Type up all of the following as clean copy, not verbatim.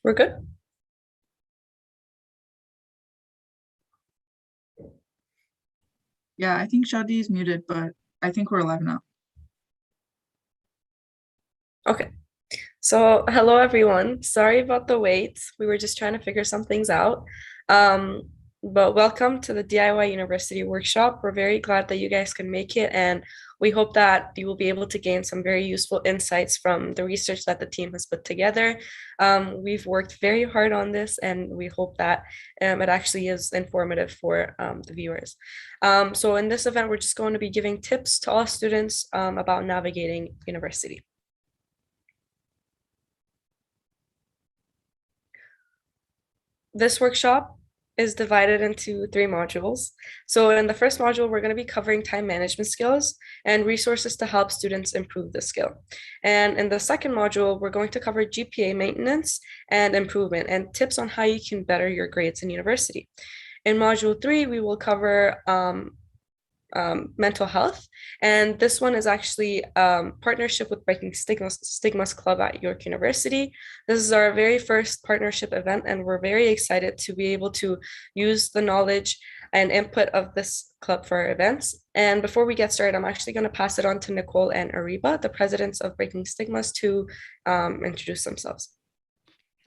We're good? Yeah, I think Shadi is muted, but I think we're live now. Okay. So, hello everyone. Sorry about the wait. We were just trying to figure some things out. Um, but welcome to the DIY University workshop. We're very glad that you guys can make it, and we hope that you will be able to gain some very useful insights from the research that the team has put together. We've worked very hard on this, and we hope that it actually is informative for the viewers. So, in this event, we're just going to be giving tips to all students about navigating university. This workshop is divided into three modules. So in the first module, we're going to be covering time management skills and resources to help students improve the skill. And in the second module, we're going to cover GPA maintenance and improvement and tips on how you can better your grades in university. In module 3, we will cover mental health. And this one is actually partnership with Breaking Stigmas Club at York University. This is our very first partnership event, and we're very excited to be able to use the knowledge and input of this club for our events. And before we get started, I'm actually going to pass it on to Nicole and Ariba, the presidents of Breaking Stigmas, to introduce themselves.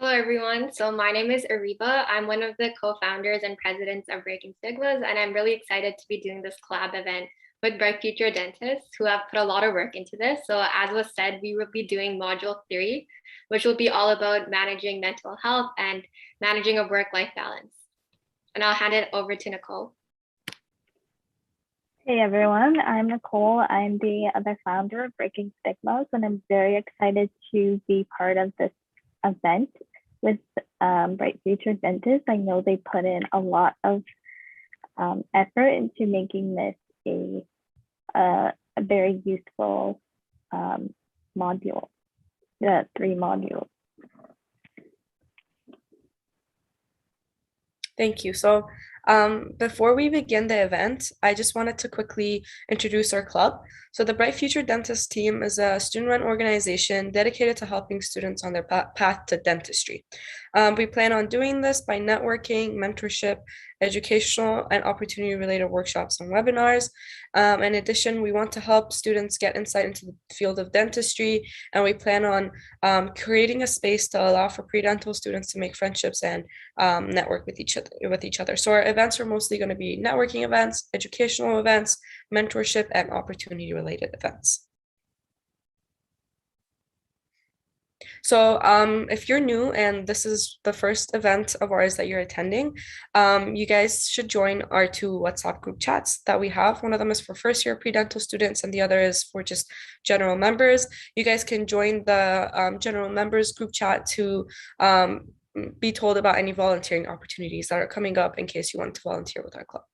Hello, everyone. So my name is Ariba. I'm one of the co-founders and presidents of Breaking Stigmas, and I'm really excited to be doing this collab event with Bright Future Dentists who have put a lot of work into this. So as was said, we will be doing module 3, which will be all about managing mental health and managing a work-life balance. And I'll hand it over to Nicole. Hey everyone, I'm Nicole. I'm the other founder of Breaking Stigmas, and I'm very excited to be part of this event with Bright Future Dentists. I know they put in a lot of effort into making this a very useful module, the 3 modules. Thank you. So before we begin the event, I just wanted to quickly introduce our club. So the Bright Future Dentist team is a student-run organization dedicated to helping students on their path to dentistry. We plan on doing this by networking, mentorship, educational and opportunity-related workshops and webinars. In addition, we want to help students get insight into the field of dentistry, and we plan on creating a space to allow for pre-dental students to make friendships and network with each other. So our events are mostly going to be networking events, educational events, mentorship, and opportunity-related events. So if you're new and this is the first event of ours that you're attending, you guys should join our 2 WhatsApp group chats that we have. One of them is for first year pre-dental students and the other is for just general members. You guys can join the general members group chat to be told about any volunteering opportunities that are coming up in case you want to volunteer with our club.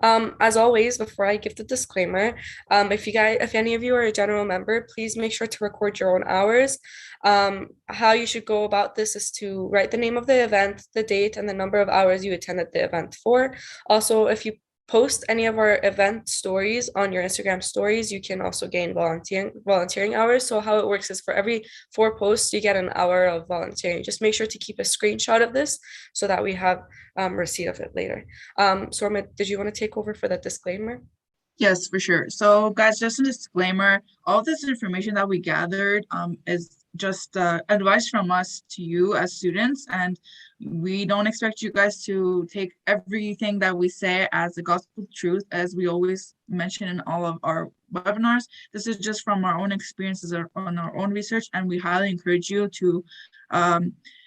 As always, before I give the disclaimer, if any of you are a general member, please make sure to record your own hours. How you should go about this is to write the name of the event, the date, and the number of hours you attended the event for. Also, if you post any of our event stories on your Instagram stories, you can also gain volunteering hours. So how it works is for every 4 posts, you get an hour of volunteering. Just make sure to keep a screenshot of this so that we have receipt of it later. Sorma, did you want to take over for the disclaimer? Yes, for sure. So guys, just a disclaimer, all this information that we gathered is just advice from us to you as students, and we don't expect you guys to take everything that we say as the gospel truth, as we always mention in all of our webinars. This is just from our own experiences on our own research, and we highly encourage you to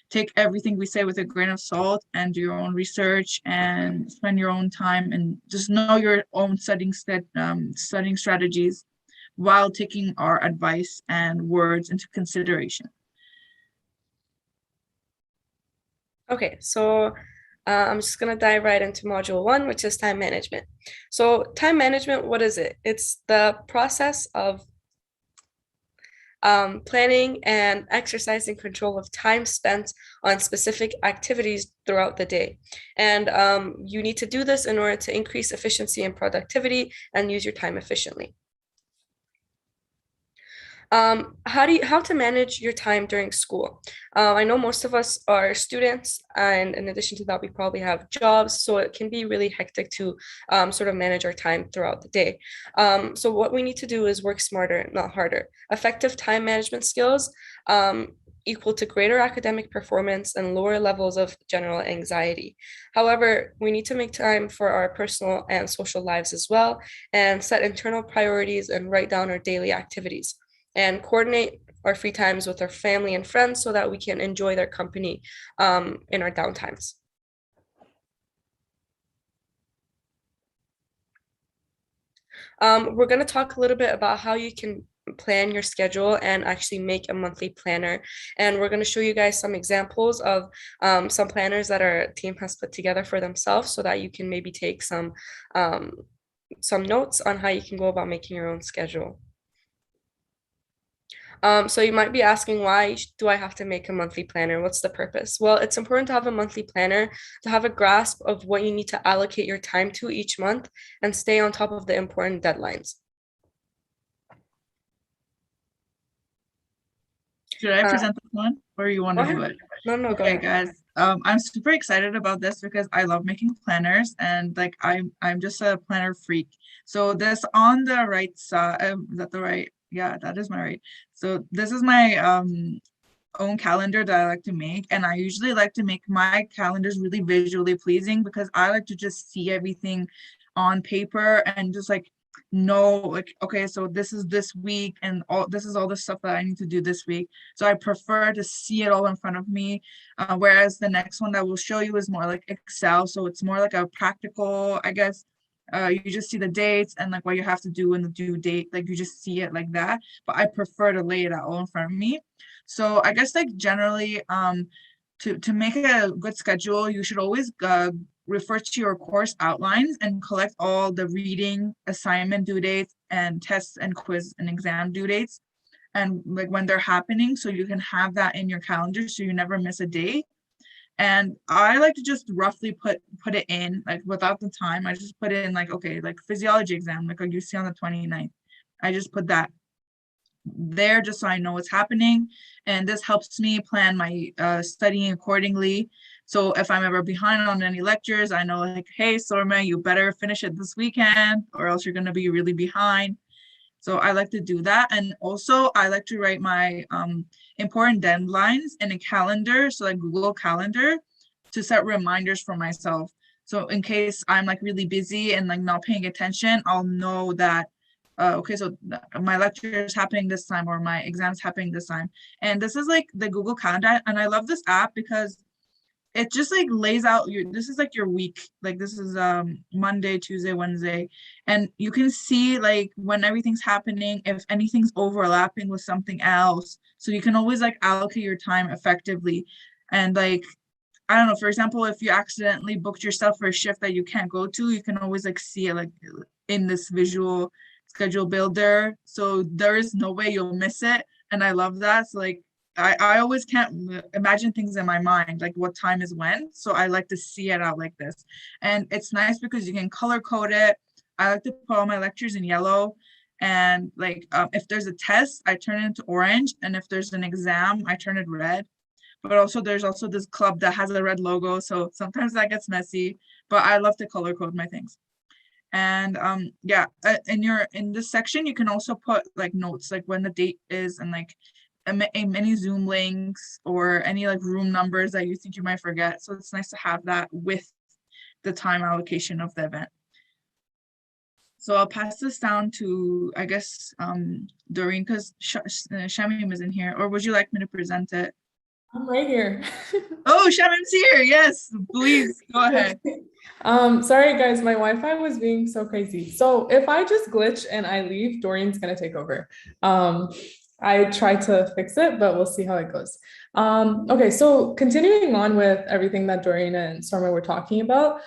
take everything we say with a grain of salt and do your own research and spend your own time and just know your own studying strategies while taking our advice and words into consideration. Okay, so I'm just going to dive right into module 1, which is time management. So time management, what is it? It's the process of planning and exercising control of time spent on specific activities throughout the day. And you need to do this in order to increase efficiency and productivity and use your time efficiently. How to manage your time during school? I know most of us are students, and in addition to that, we probably have jobs, so it can be really hectic to sort of manage our time throughout the day. So what we need to do is work smarter, not harder. Effective time management skills equal to greater academic performance and lower levels of general anxiety. However, we need to make time for our personal and social lives as well, and set internal priorities and write down our daily activities and coordinate our free times with our family and friends so that we can enjoy their company in our downtimes. We're going to talk a little bit about how you can plan your schedule and actually make a monthly planner. And we're going to show you guys some examples of some planners that our team has put together for themselves so that you can maybe take some notes on how you can go about making your own schedule. So you might be asking, why do I have to make a monthly planner? What's the purpose? Well, it's important to have a monthly planner to have a grasp of what you need to allocate your time to each month and stay on top of the important deadlines. Should I present this one, or you want to do it? No, go Okay, ahead. guys. I'm super excited about this because I love making planners, and like I'm just a planner freak. So this on the right side, is that the right? Yeah, that is my right. So this is my own calendar that I like to make, and I usually like to make my calendars really visually pleasing because I like to just see everything on paper and just like know, like, okay, so this is this week and this is all the stuff that I need to do this week. So I prefer to see it all in front of me, whereas the next one that we'll show you is more like Excel, so it's more like a practical, I guess. You just see the dates and like what you have to do and the due date, like you just see it like that, but I prefer to lay it out all in front of me. So I guess like generally, to make a good schedule, you should always refer to your course outlines and collect all the reading, assignment due dates, and tests and quiz and exam due dates, and like when they're happening, so you can have that in your calendar so you never miss a date. And I like to just roughly put it in, like without the time. I just put it in like, okay, like physiology exam, like you see on the 29th. I just put that there just so I know what's happening. And this helps me plan my studying accordingly. So if I'm ever behind on any lectures, I know like, hey, Sorma, you better finish it this weekend or else you're going to be really behind. So I like to do that. And also I like to write my important deadlines in a calendar, so like Google Calendar, to set reminders for myself. So in case I'm like really busy and like not paying attention, I'll know that okay, so my lecture is happening this time or my exam's happening this time. And this is like the Google Calendar, and I love this app because it just like lays out this is like your week, like this is Monday, Tuesday, Wednesday, and you can see like when everything's happening, if anything's overlapping with something else, so you can always like allocate your time effectively. And like, I don't know, for example, if you accidentally booked yourself for a shift that you can't go to, you can always like see it like in this visual schedule builder, so there is no way you'll miss it. And I love that. So like I always can't imagine things in my mind, like what time is when, so I like to see it out like this. And it's nice because you can color code it. I like to put all my lectures in yellow, and like if there's a test, I turn it into orange, and if there's an exam, I turn it red. But also there's also this club that has a red logo, so sometimes that gets messy, but I love to color code my things. And yeah, in this section you can also put like notes, like when the date is, and like many Zoom links or any like room numbers that you think you might forget. So it's nice to have that with the time allocation of the event. So I'll pass this down to, I guess, Doreen, because Shamim is in here, or would you like me to present it? I'm right here. Oh, Shamim's here. Yes, please go ahead. Sorry guys, my Wi-Fi was being so crazy. So if I just glitch and I leave, Dorian's gonna take over. I tried to fix it, but we'll see how it goes. Okay, so continuing on with everything that Dorian and Sorma were talking about,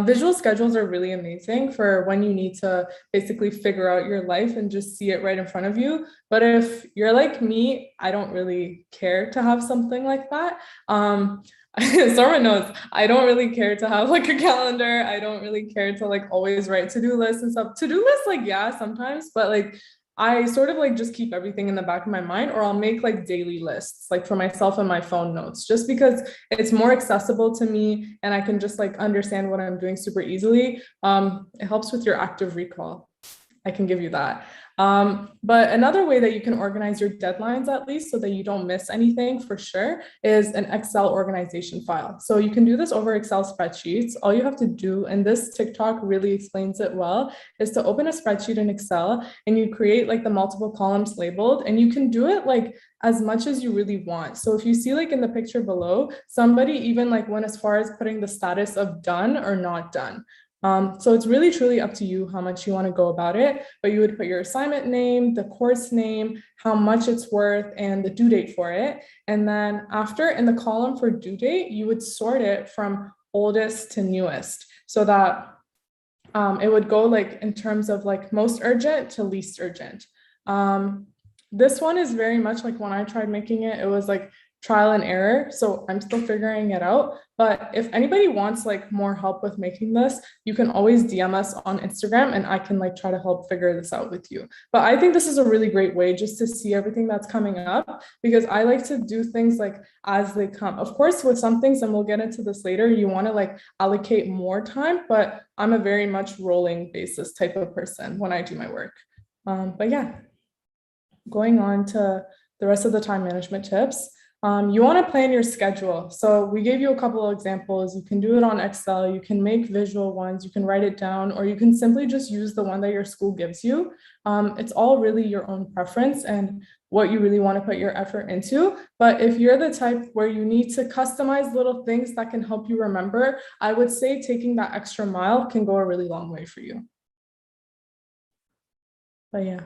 visual schedules are really amazing for when you need to basically figure out your life and just see it right in front of you. But if you're like me, I don't really care to have something like that. Sorma knows I don't really care to have like a calendar. I don't really care to like always write to-do lists and stuff. To-do lists, like, yeah, sometimes, but like I sort of like just keep everything in the back of my mind, or I'll make like daily lists, like for myself and my phone notes, just because it's more accessible to me and I can just like understand what I'm doing super easily. It helps with your active recall. I can give you that. But another way that you can organize your deadlines, at least so that you don't miss anything for sure, is an Excel organization file. So you can do this over Excel spreadsheets. All you have to do, and this TikTok really explains it well, is to open a spreadsheet in Excel and you create like the multiple columns labeled, and you can do it like as much as you really want. So if you see like in the picture below, somebody even like went as far as putting the status of done or not done. So it's really truly up to you how much you want to go about it, but you would put your assignment name, the course name, how much it's worth, and the due date for it. And then after, in the column for due date, you would sort it from oldest to newest, so that it would go like in terms of like most urgent to least urgent. This one is very much like when I tried making it, it was like trial and error. So I'm still figuring it out. But if anybody wants like more help with making this, you can always DM us on Instagram and I can like try to help figure this out with you. But I think this is a really great way just to see everything that's coming up, because I like to do things like as they come. Of course, with some things, and we'll get into this later, you want to like allocate more time, but I'm a very much rolling basis type of person when I do my work. But yeah, going on to the rest of the time management tips. You want to plan your schedule. So we gave you a couple of examples. You can do it on Excel, you can make visual ones, you can write it down, or you can simply just use the one that your school gives you. It's all really your own preference and what you really want to put your effort into. But if you're the type where you need to customize little things that can help you remember, I would say taking that extra mile can go a really long way for you. But yeah.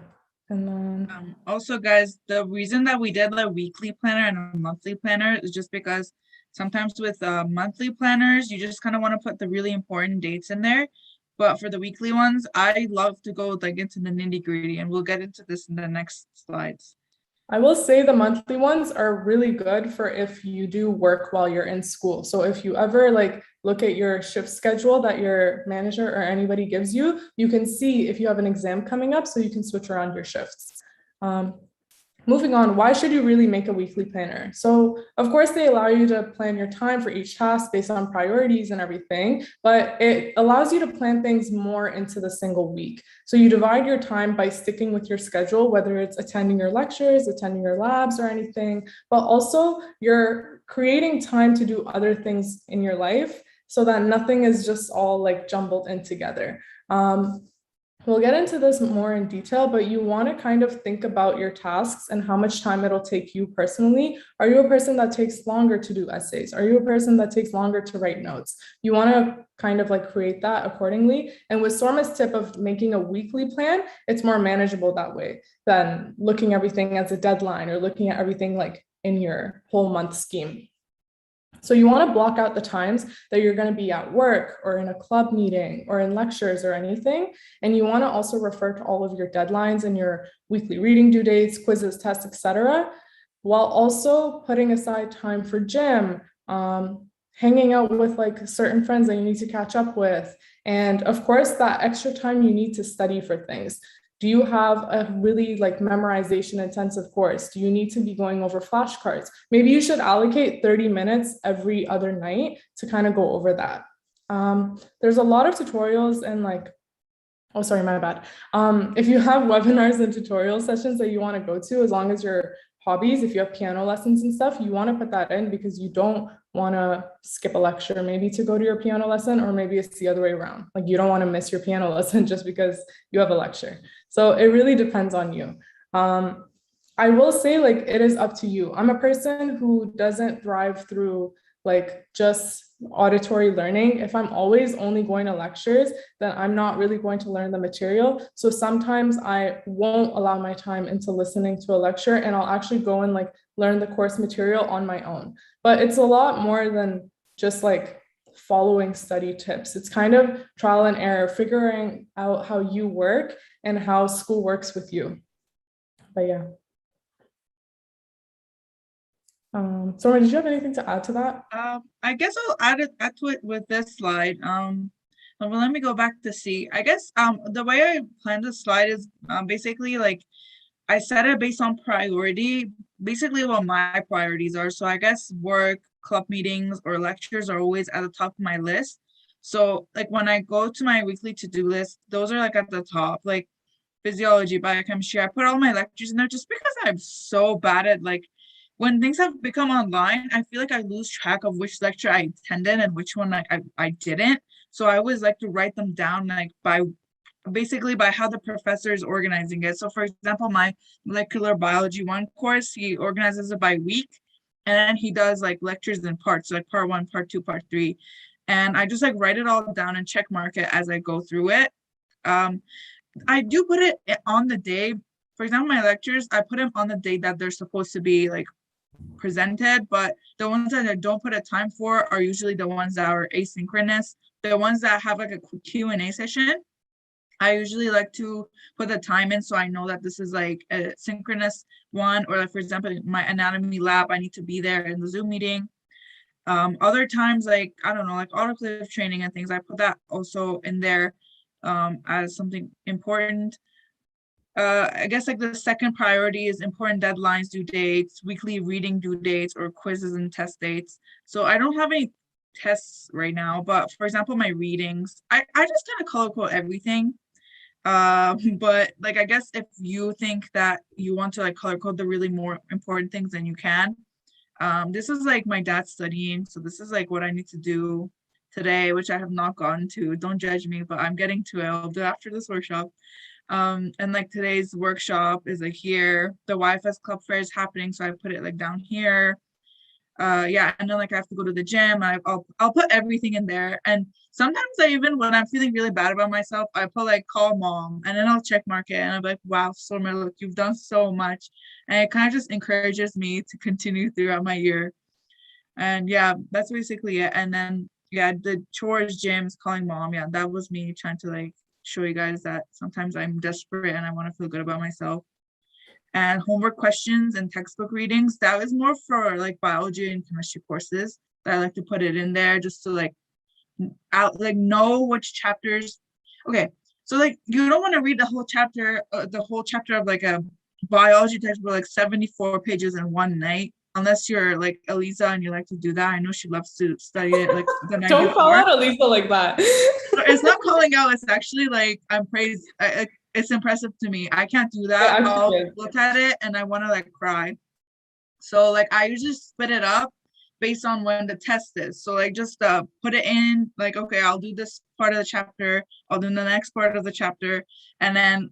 And then also, guys, the reason that we did a weekly planner and a monthly planner is just because sometimes with monthly planners, you just kind of want to put the really important dates in there. But for the weekly ones, I love to go like into the nitty-gritty, and we'll get into this in the next slides. I will say the monthly ones are really good for if you do work while you're in school. So if you ever like look at your shift schedule that your manager or anybody gives you, you can see if you have an exam coming up so you can switch around your shifts. Moving on, why should you really make a weekly planner? So of course they allow you to plan your time for each task based on priorities and everything, but it allows you to plan things more into the single week. So you divide your time by sticking with your schedule, whether it's attending your lectures, attending your labs or anything, but also you're creating time to do other things in your life so that nothing is just all like jumbled in together. We'll get into this more in detail, but you want to kind of think about your tasks and how much time it'll take you personally. Are you a person that takes longer to do essays? Are you a person that takes longer to write notes? You want to kind of like create that accordingly. And with Sorma's tip of making a weekly plan, it's more manageable that way than looking everything as a deadline or looking at everything like in your whole month scheme. So you want to block out the times that you're going to be at work or in a club meeting or in lectures or anything. And you want to also refer to all of your deadlines and your weekly reading due dates, quizzes, tests, etc., while also putting aside time for gym, hanging out with like certain friends that you need to catch up with. And of course, that extra time you need to study for things. Do you have a really like memorization intensive course? Do you need to be going over flashcards? Maybe you should allocate 30 minutes every other night to kind of go over that. There's a lot of tutorials and like, oh, sorry, my bad. If you have webinars and tutorial sessions that you want to go to, as long as your hobbies, if you have piano lessons and stuff, you want to put that in because you don't want to skip a lecture maybe to go to your piano lesson, or maybe it's the other way around. Like you don't want to miss your piano lesson just because you have a lecture. So it really depends on you. I will say like it is up to you. I'm a person who doesn't thrive through like just auditory learning. If I'm always only going to lectures, then I'm not really going to learn the material. So sometimes I won't allow my time into listening to a lecture, and I'll actually go and like learn the course material on my own. But it's a lot more than just like following study tips. It's kind of trial and error, figuring out how you work and how school works with you. But yeah. Sora, did you have anything to add to that? I guess I'll add to it with this slide. Well, let me go back to C. I guess the way I planned the slide is basically like I set it based on priority, basically what my priorities are. So I guess work, club meetings, or lectures are always at the top of my list. So like when I go to my weekly to-do list, those are like at the top, like physiology, biochemistry. I put all my lectures in there just because I'm so bad at like when things have become online, I feel like I lose track of which lecture I attended and which one like I didn't. So I always like to write them down like by basically by how the professor is organizing it. So for example, my molecular biology one course, he organizes it by week, and then he does like lectures in parts, like part one, part two, part three. And I just like write it all down and check mark it as I go through it. I do put it on the day. For example, my lectures, I put them on the day that they're supposed to be like presented, but the ones that I don't put a time for are usually the ones that are asynchronous. The ones that have like a Q&A session, I usually like to put the time in so I know that this is like a synchronous one, or like for example, my anatomy lab, I need to be there in the Zoom meeting. Other times, like, I don't know, like autoclave training and things, I put that also in there as something important. I guess like the second priority is important deadlines, due dates, weekly reading due dates, or quizzes and test dates. So I don't have any tests right now, but for example, my readings, I just kind of color code everything. But like I guess if you think that you want to like color code the really more important things, then you can. This is like my dad studying, so this is like what I need to do today, which I have not gotten to. Don't judge me, but I'm getting to it. I'll do after this workshop. And like today's workshop is like here. The YFS Club Fair is happening, so I put it like down here. Yeah, and then like I have to go to the gym. I'll put everything in there. And sometimes I even when I'm feeling really bad about myself, I put like call mom, and then I'll check mark it, and I'm like, wow, Stormer, look, you've done so much. And it kind of just encourages me to continue throughout my year. And yeah, that's basically it. And then yeah, the chores, gyms, calling mom. Yeah, that was me trying to like show you guys that sometimes I'm desperate and I want to feel good about myself. And homework questions and textbook readings, that is more for like biology and chemistry courses that I like to put it in there just to like know which chapters. Okay, so like you don't want to read the whole chapter of like a biology textbook, like 74 pages in one night, unless you're like Elisa and you like to do that. I know she loves to study it like the night Don't call before. out Elisa like that. It's not calling out, it's actually like I'm praised. It's impressive to me. I can't do that. Yeah, I'll look at it and I want to like cry. So like I usually split it up based on when the test is. So like just put it in like, okay, I'll do this part of the chapter, I'll do the next part of the chapter, and then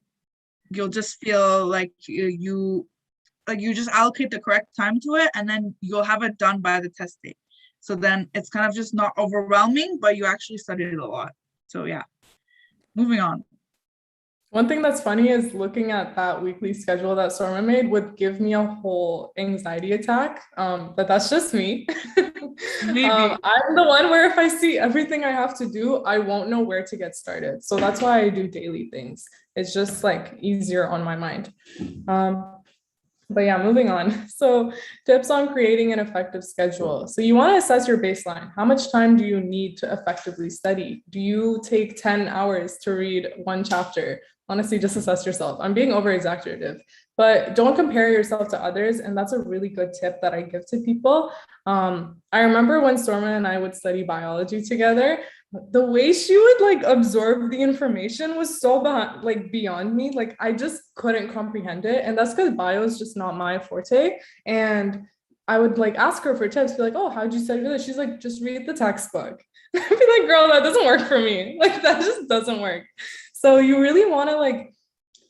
you'll just feel like you just allocate the correct time to it, and then you'll have it done by the test date. So then it's kind of just not overwhelming, but you actually studied it a lot. So yeah, moving on. One thing that's funny is looking at that weekly schedule that Sorma made would give me a whole anxiety attack. But that's just me. I'm the one where if I see everything I have to do, I won't know where to get started. So that's why I do daily things. It's just like easier on my mind. But yeah, moving on. So tips on creating an effective schedule. So you want to assess your baseline. How much time do you need to effectively study? Do you take 10 hours to read one chapter? Honestly, just assess yourself. I'm being over exaggerative, but don't compare yourself to others. And that's a really good tip that I give to people. I remember when Storma and I would study biology together, the way she would like absorb the information was so beyond me. Like I just couldn't comprehend it. And that's because bio is just not my forte. And I would like ask her for tips, be like, oh, how'd you study this? She's like, just read the textbook. I'd be like, girl, that doesn't work for me. Like that just doesn't work. So you really want to like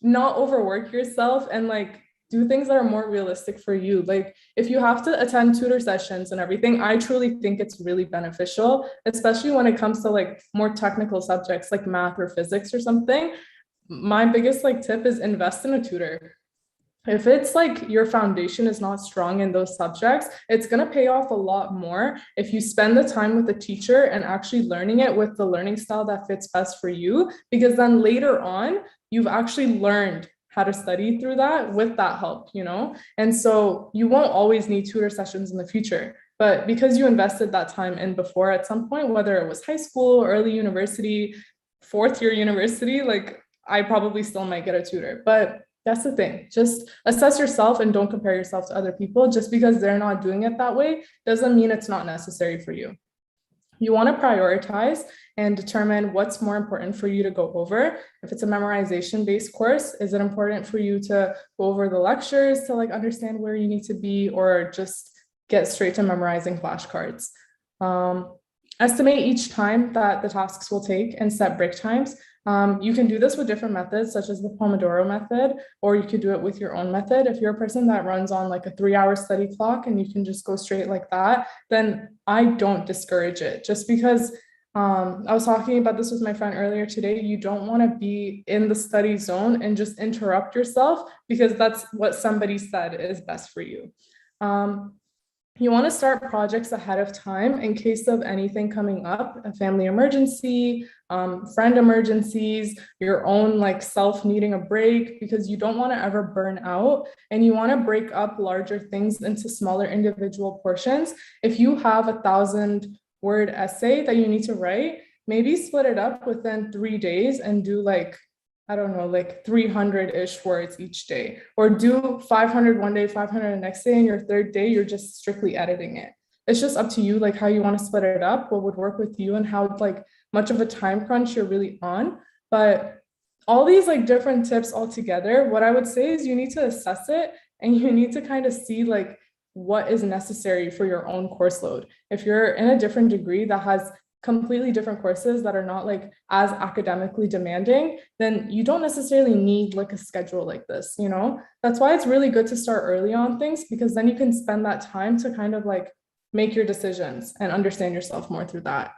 not overwork yourself and like do things that are more realistic for you. Like if you have to attend tutor sessions and everything, I truly think it's really beneficial, especially when it comes to like more technical subjects like math or physics or something. My biggest like tip is invest in a tutor. If it's like your foundation is not strong in those subjects, it's going to pay off a lot more if you spend the time with the teacher and actually learning it with the learning style that fits best for you, because then later on, you've actually learned how to study through that with that help, you know? And so you won't always need tutor sessions in the future, but because you invested that time in before at some point, whether it was high school, early university, fourth year university, like I probably still might get a tutor. But that's the thing. Just assess yourself and don't compare yourself to other people. Just because they're not doing it that way doesn't mean it's not necessary for you. You want to prioritize and determine what's more important for you to go over. If it's a memorization-based course, is it important for you to go over the lectures to like understand where you need to be, or just get straight to memorizing flashcards? Estimate each time that the tasks will take and set break times. You can do this with different methods, such as the Pomodoro method, or you could do it with your own method. If you're a person that runs on like a 3-hour study clock and you can just go straight like that, then I don't discourage it. Just because I was talking about this with my friend earlier today, you don't want to be in the study zone and just interrupt yourself because that's what somebody said is best for you. You want to start projects ahead of time in case of anything coming up, a family emergency, friend emergencies, your own like self needing a break, because you don't want to ever burn out, and you want to break up larger things into smaller individual portions. If you have 1,000-word essay that you need to write, maybe split it up within 3 days and do like, I don't know, like 300-ish words each day, or do 500 one day, 500 the next day, and your third day, you're just strictly editing it. It's just up to you, like how you want to split it up, what would work with you, and how like much of a time crunch you're really on. But all these like different tips all together, what I would say is you need to assess it, and you need to kind of see like what is necessary for your own course load. If you're in a different degree that has completely different courses that are not like as academically demanding, then you don't necessarily need like a schedule like this, you know? That's why it's really good to start early on things, because then you can spend that time to kind of like make your decisions and understand yourself more through that.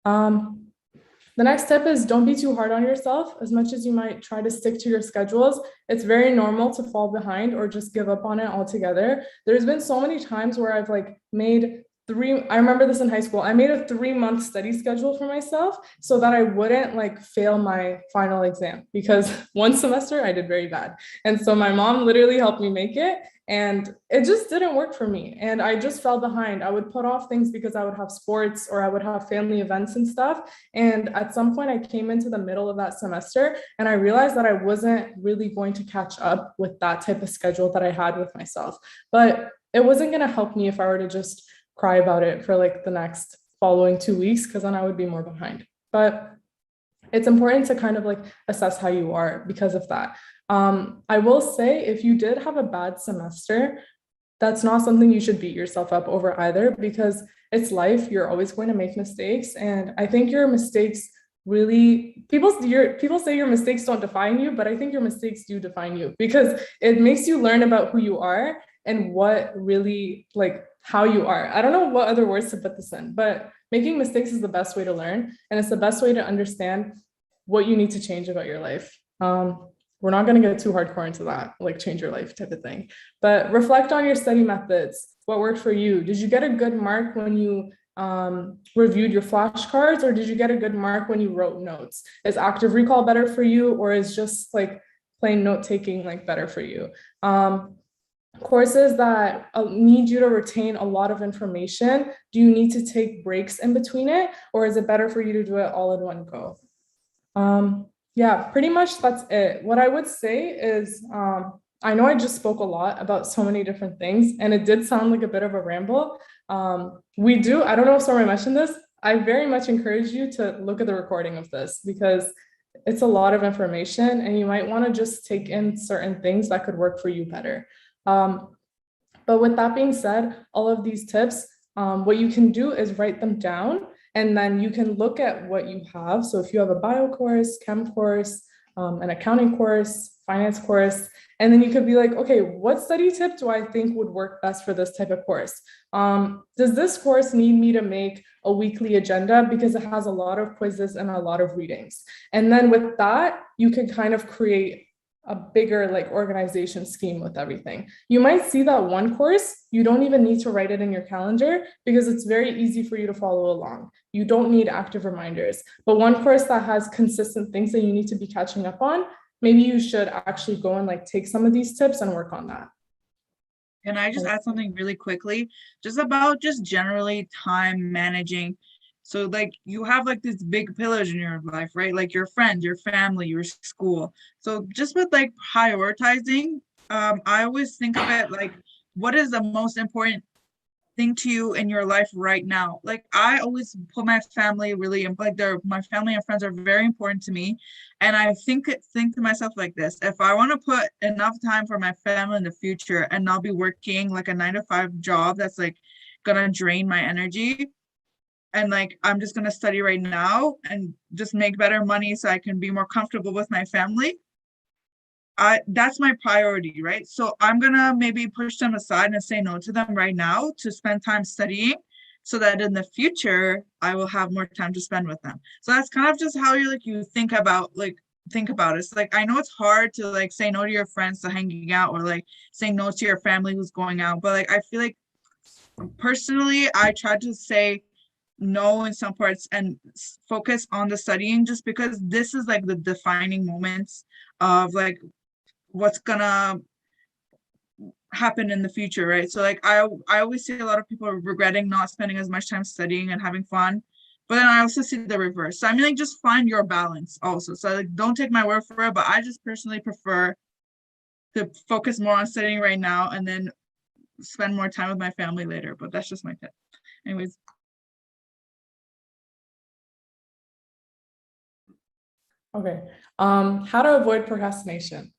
The next step is don't be too hard on yourself. As much as you might try to stick to your schedules, it's very normal to fall behind or just give up on it altogether. There's been so many times where I've like made I remember this in high school. I made a 3-month study schedule for myself so that I wouldn't like fail my final exam, because one semester I did very bad. And so my mom literally helped me make it, and it just didn't work for me. And I just fell behind. I would put off things because I would have sports or I would have family events and stuff. And at some point I came into the middle of that semester and I realized that I wasn't really going to catch up with that type of schedule that I had with myself. But it wasn't going to help me if I were to just cry about it for like the next following 2 weeks, because then I would be more behind. But it's important to kind of like assess how you are because of that. I will say, if you did have a bad semester, that's not something you should beat yourself up over either, because it's life. You're always going to make mistakes. And I think your mistakes really, people say your mistakes don't define you, but I think your mistakes do define you, because it makes you learn about who you are and what really like how you are. I don't know what other words to put this in, but making mistakes is the best way to learn. And it's the best way to understand what you need to change about your life. We're not going to get too hardcore into that, like change your life type of thing, but reflect on your study methods. What worked for you? Did you get a good mark when you reviewed your flashcards, or did you get a good mark when you wrote notes? Is active recall better for you, or is just like plain note taking like better for you? Courses that need you to retain a lot of information, do you need to take breaks in between it, or is it better for you to do it all in one go? Yeah, pretty much that's it. What I would say is, I know I just spoke a lot about so many different things, and it did sound like a bit of a ramble. I don't know if someone mentioned this, I very much encourage you to look at the recording of this, because it's a lot of information and you might want to just take in certain things that could work for you better. But with that being said, all of these tips, what you can do is write them down, and then you can look at what you have. So if you have a bio course, chem course, an accounting course, finance course, and then you could be like, okay, what study tip do I think would work best for this type of course? Does this course need me to make a weekly agenda because it has a lot of quizzes and a lot of readings? And then with that, you can kind of create a bigger like organization scheme with everything. You might see that one course, you don't even need to write it in your calendar because it's very easy for you to follow along. You don't need active reminders. But one course that has consistent things that you need to be catching up on, maybe you should actually go and like take some of these tips and work on that. Can I just add something really quickly? Just about just generally time managing So like you have like these big pillars in your life, right? Like your friends, your family, your school. So just with like prioritizing, I always think of it like, what is the most important thing to you in your life right now? Like I always put my family really like my family and friends are very important to me. And I think to myself like this: if I want to put enough time for my family in the future and not be working like a 9 to 5 job that's like gonna drain my energy, and like I'm just gonna study right now and just make better money so I can be more comfortable with my family, that's my priority, right? So I'm gonna maybe push them aside and say no to them right now to spend time studying, so that in the future I will have more time to spend with them. So that's kind of just how you think about it. It's like, I know it's hard to like say no to your friends to hanging out, or like say no to your family who's going out, but like I feel like personally I try to say no in some parts and focus on the studying, just because this is like the defining moments of like what's gonna happen in the future, right? So like I always see a lot of people regretting not spending as much time studying and having fun, but then I also see the reverse. So I mean, like, just find your balance also. So like, don't take my word for it, but I just personally prefer to focus more on studying right now and then spend more time with my family later. But that's just my tip. Anyways. Okay. How to avoid procrastination.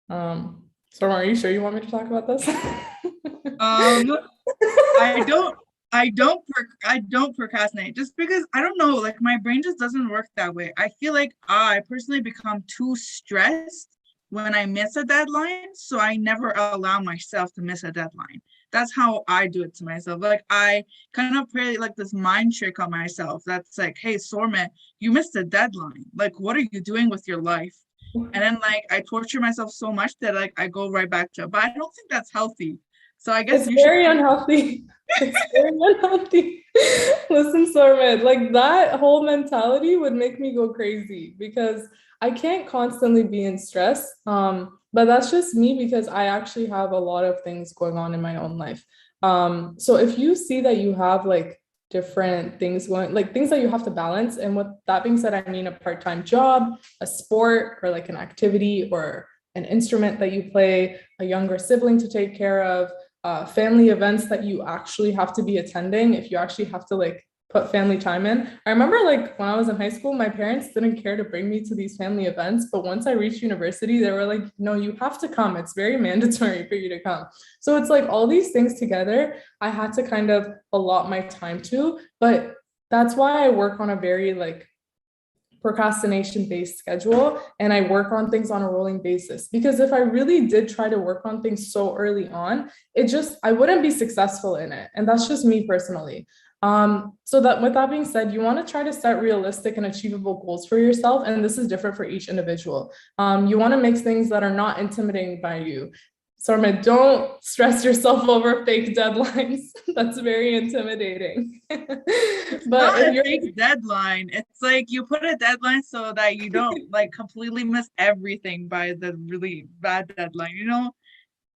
So are you sure you want me to talk about this? I don't procrastinate, just because I don't know, like my brain just doesn't work that way. I feel like I personally become too stressed when I miss a deadline, so I never allow myself to miss a deadline. That's how I do it to myself. Like I kind of play like this mind trick on myself that's like, hey, Sormet, you missed a deadline. Like, what are you doing with your life? And then like I torture myself so much that like I go right back to it. But I don't think that's healthy. So I guess It's you very should. unhealthy. It's very unhealthy. Listen, Sormit, like that whole mentality would make me go crazy because I can't constantly be in stress. But that's just me because I actually have a lot of things going on in my own life. So if you see that you have like different things going, like things that you have to balance, and with that being said, I mean a part-time job, a sport, or like an activity or an instrument that you play, a younger sibling to take care of, family events that you actually have to be attending, if you actually have to like put family time in. I remember like when I was in high school, my parents didn't care to bring me to these family events, but once I reached university, they were like, no, you have to come. It's very mandatory for you to come. So it's like all these things together, I had to kind of allot my time to, but that's why I work on a very like procrastination based schedule, and I work on things on a rolling basis, because if I really did try to work on things so early on, I wouldn't be successful in it. And that's just me personally. So that with that being said, you want to try to set realistic and achievable goals for yourself. And this is different for each individual. You want to make things that are not intimidating by you. Sarma, don't stress yourself over fake deadlines. That's very intimidating. It's But not if a you're fake deadline. It's like you put a deadline so that you don't like completely miss everything by the really bad deadline, you know?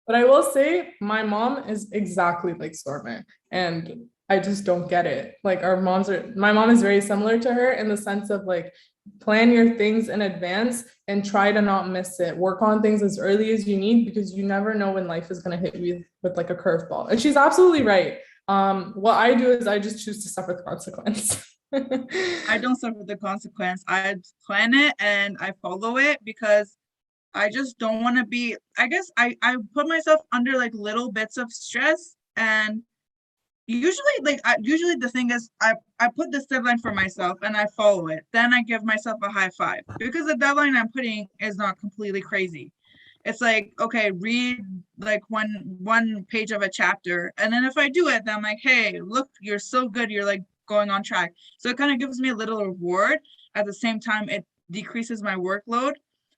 But I will say my mom is exactly like Stormer, and I just don't get it. Like my mom is very similar to her in the sense of like plan your things in advance and try to not miss it. Work on things as early as you need, because you never know when life is going to hit you with like a curveball. And she's absolutely right. What I do is I just choose to suffer the consequence. I don't suffer the consequence. I plan it and I follow it because I just don't want to be, I guess I put myself under like little bits of stress, and usually the thing is I put this deadline for myself and I follow it. Then I give myself a high five because the deadline I'm putting is not completely crazy. It's like, okay, read like one page of a chapter. And then if I do it, then I'm like, hey, look, you're so good. You're like going on track. So it kind of gives me a little reward. At the same time, it decreases my workload.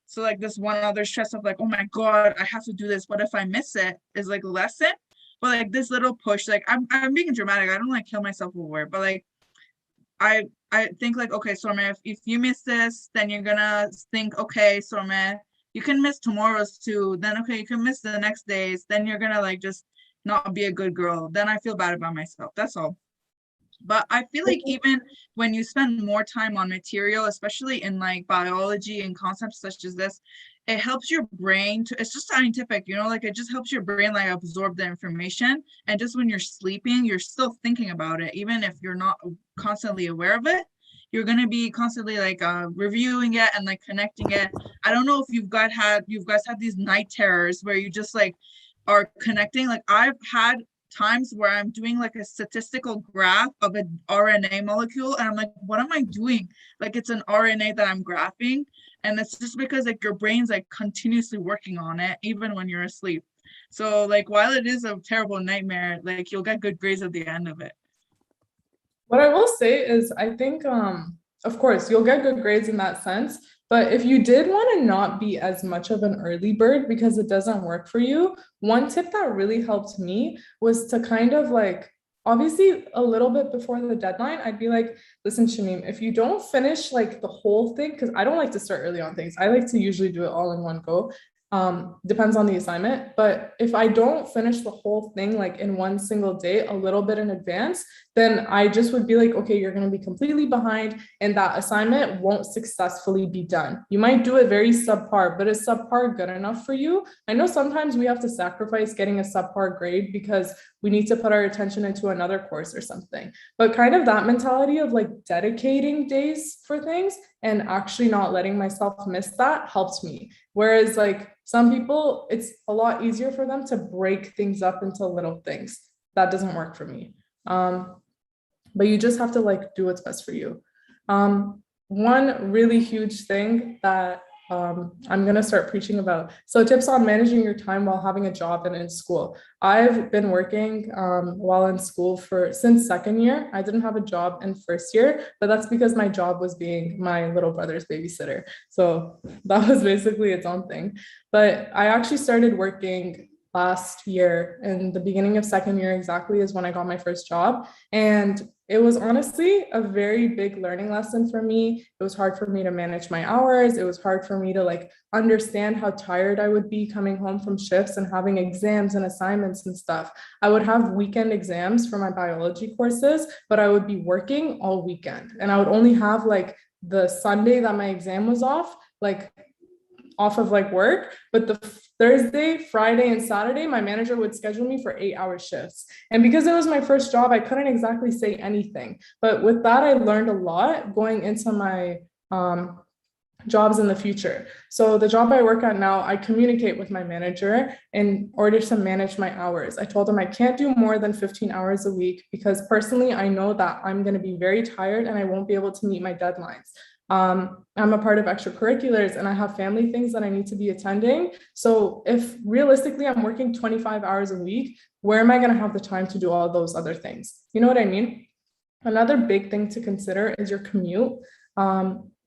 So like this one other stress of like, oh my God, I have to do this. What if I miss it is like lessen. But like this little push, like I'm being dramatic. I don't like kill myself over it, but like I think like, okay, Sorma, if you miss this, then you're gonna think, okay, Sorma, you can miss tomorrow's too. Then okay, you can miss the next days. Then you're gonna like just not be a good girl. Then I feel bad about myself. That's all. But I feel like even when you spend more time on material, especially in like biology and concepts such as this, it helps your brain to, it's just scientific, you know, like it just helps your brain like absorb the information. And just when you're sleeping, you're still thinking about it, even if you're not constantly aware of it. You're gonna be constantly like reviewing it and like connecting it. I don't know if you guys had these night terrors where you just like are connecting. Like I've had times where I'm doing like a statistical graph of an RNA molecule and I'm like, what am I doing? Like it's an RNA that I'm graphing. And it's just because like your brain's like continuously working on it, even when you're asleep. So like while it is a terrible nightmare, like you'll get good grades at the end of it. What I will say is, I think, of course, you'll get good grades in that sense. But if you did want to not be as much of an early bird because it doesn't work for you, one tip that really helped me was to kind of like, obviously, a little bit before the deadline, I'd be like, listen, Shamim, if you don't finish like the whole thing, because I don't like to start early on things, I like to usually do it all in one go. Depends on the assignment. But if I don't finish the whole thing like in one single day, a little bit in advance, then I just would be like, okay, you're going to be completely behind and that assignment won't successfully be done. You might do it very subpar, but is subpar good enough for you? I know sometimes we have to sacrifice getting a subpar grade because we need to put our attention into another course or something. But kind of that mentality of like dedicating days for things and actually not letting myself miss that helped me. Whereas like some people, it's a lot easier for them to break things up into little things. That doesn't work for me. But you just have to like do what's best for you. One really huge thing that I'm gonna start preaching about. So tips on managing your time while having a job and in school. I've been working while in school since second year. I didn't have a job in first year, but that's because my job was being my little brother's babysitter. So that was basically its own thing. But I actually started working last year, in the beginning of second year exactly is when I got my first job. And it was honestly a very big learning lesson for me. It was hard for me to manage my hours. It was hard for me to like understand how tired I would be coming home from shifts and having exams and assignments and stuff. I would have weekend exams for my biology courses, but I would be working all weekend. And I would only have like the Sunday that my exam was off, like off of like work, but the Thursday, Friday, and Saturday, my manager would schedule me for 8-hour shifts. And because it was my first job, I couldn't exactly say anything. But with that, I learned a lot going into my jobs in the future. So the job I work at now, I communicate with my manager in order to manage my hours. I told him I can't do more than 15 hours a week because personally, I know that I'm going to be very tired and I won't be able to meet my deadlines. I'm a part of extracurriculars and I have family things that I need to be attending. So if realistically I'm working 25 hours a week, where am I going to have the time to do all those other things? You know what I mean? Another big thing to consider is your commute.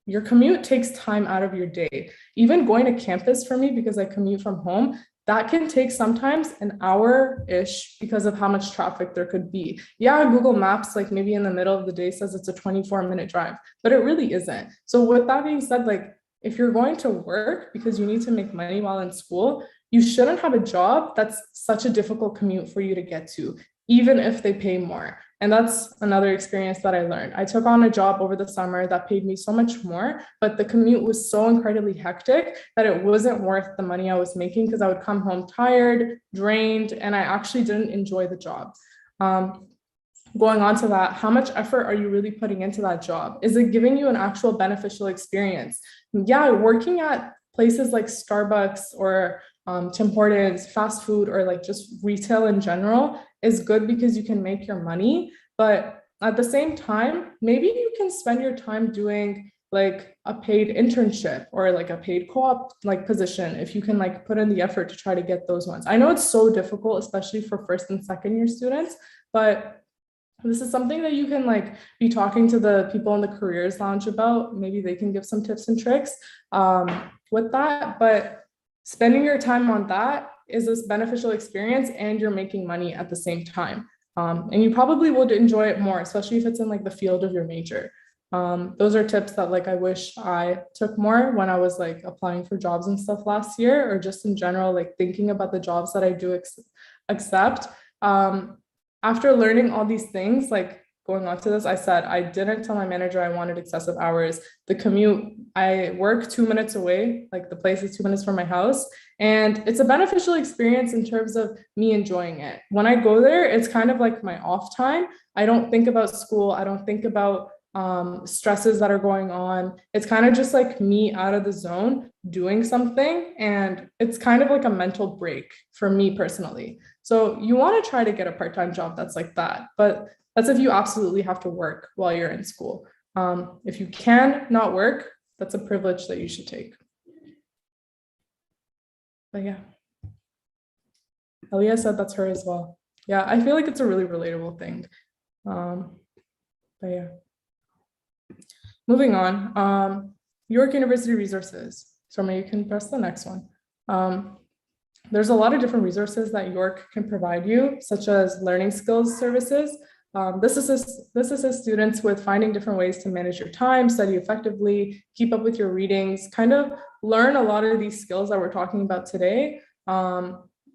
Your commute takes time out of your day. Even going to campus for me, because I commute from home, that can take sometimes an hour-ish because of how much traffic there could be. Yeah, Google Maps, like maybe in the middle of the day says it's a 24-minute drive, but it really isn't. So with that being said, like if you're going to work because you need to make money while in school, you shouldn't have a job that's such a difficult commute for you to get to, even if they pay more. And that's another experience that I learned. I took on a job over the summer that paid me so much more, but the commute was so incredibly hectic that it wasn't worth the money I was making because I would come home tired, drained, and I actually didn't enjoy the job. Going on to that, how much effort are you really putting into that job? Is it giving you an actual beneficial experience? Yeah, working at places like Starbucks or Tim Hortons, fast food, or like just retail in general is good because you can make your money. But at the same time, maybe you can spend your time doing like a paid internship or like a paid co-op like position if you can like put in the effort to try to get those ones. I know it's so difficult, especially for first and second year students, but this is something that you can like be talking to the people in the careers lounge about. Maybe they can give some tips and tricks with that. But spending your time on that is this beneficial experience and you're making money at the same time. And you probably would enjoy it more, especially if it's in like the field of your major. Those are tips that like I wish I took more when I was like applying for jobs and stuff last year, or just in general, like thinking about the jobs that I do accept. After learning all these things, like going on to this, I said I didn't tell my manager I wanted excessive hours. The commute, I work 2 minutes away, like the place is 2 minutes from my house. And it's a beneficial experience in terms of me enjoying it. When I go there, it's kind of like my off time. I don't think about school. I don't think about stresses that are going on. It's kind of just like me out of the zone doing something. And it's kind of like a mental break for me personally. So you want to try to get a part-time job that's like that. But that's if you absolutely have to work while you're in school. If you can not work, that's a privilege that you should take. But yeah. Elia said that's her as well. Yeah, I feel like it's a really relatable thing. But yeah. Moving on, York University resources. So maybe you can press the next one. There's a lot of different resources that York can provide you, such as learning skills services. This assists students with finding different ways to manage your time, study effectively, keep up with your readings, kind of learn a lot of these skills that we're talking about today.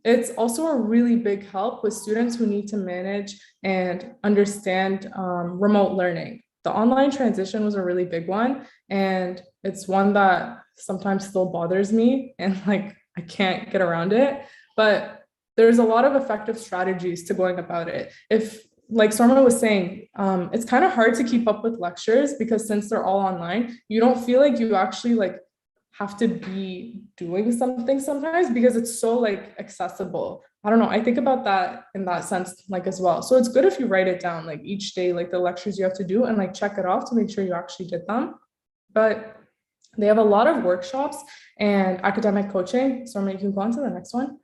It's also a really big help with students who need to manage and understand remote learning. The online transition was a really big one, and it's one that sometimes still bothers me, and like I can't get around it, but there's a lot of effective strategies to going about it. If, like Sorma was saying, it's kind of hard to keep up with lectures because since they're all online, you don't feel like you actually like have to be doing something sometimes because it's so like accessible. I don't know. I think about that in that sense, like as well. So it's good if you write it down, like each day, like the lectures you have to do and like check it off to make sure you actually did them. But they have a lot of workshops and academic coaching. So you can go on to the next one.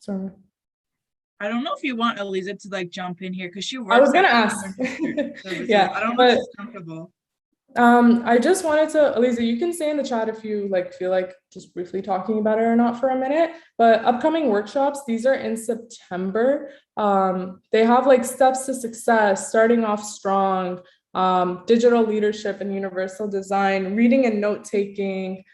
Sorry. I don't know if you want Eliza to like jump in here because she works. I was gonna ask. Yeah, I don't know if she's comfortable. I just wanted to, Eliza, you can say in the chat if you like feel like just briefly talking about it or not for a minute, but upcoming workshops, these are in September. They have like steps to success, starting off strong, digital leadership and universal design, reading and note-taking,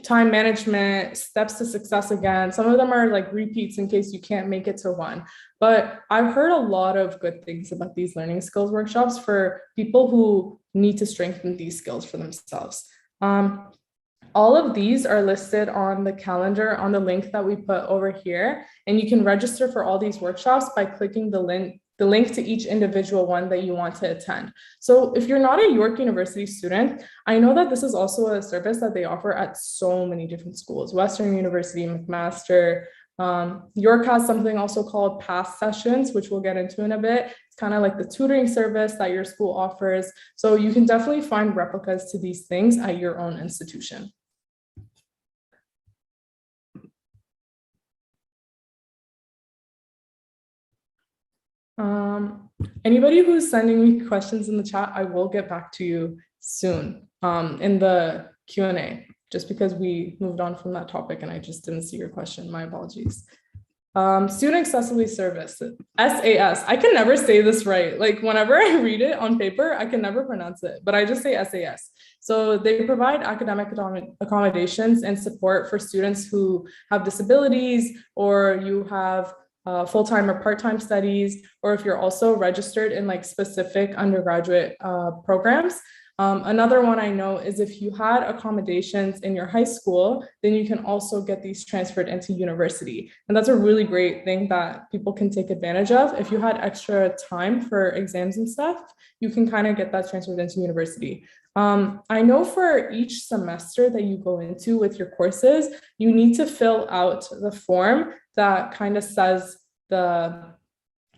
time management, steps to success again. Some of them are like repeats in case you can't make it to one. But I've heard a lot of good things about these learning skills workshops for people who need to strengthen these skills for themselves. All of these are listed on the calendar on the link that we put over here. And you can register for all these workshops by clicking the link to each individual one that you want to attend. So if you're not a York University student, I know that this is also a service that they offer at so many different schools, Western University, McMaster. York has something also called Pass Sessions, which we'll get into in a bit. It's kind of like the tutoring service that your school offers. So you can definitely find replicas to these things at your own institution. Anybody who's sending me questions in the chat, I will get back to you soon in the Q&A, just because we moved on from that topic and I just didn't see your question. My apologies. Student accessibility service, SAS. I can never say this right. Like whenever I read it on paper, I can never pronounce it, but I just say SAS. So they provide academic accommodations and support for students who have disabilities, or you have full-time or part-time studies, or if you're also registered in like specific undergraduate programs. Another one I know is if you had accommodations in your high school, then you can also get these transferred into university. And that's a really great thing that people can take advantage of. If you had extra time for exams and stuff, you can kind of get that transferred into university. I know for each semester that you go into with your courses, you need to fill out the form that kind of says the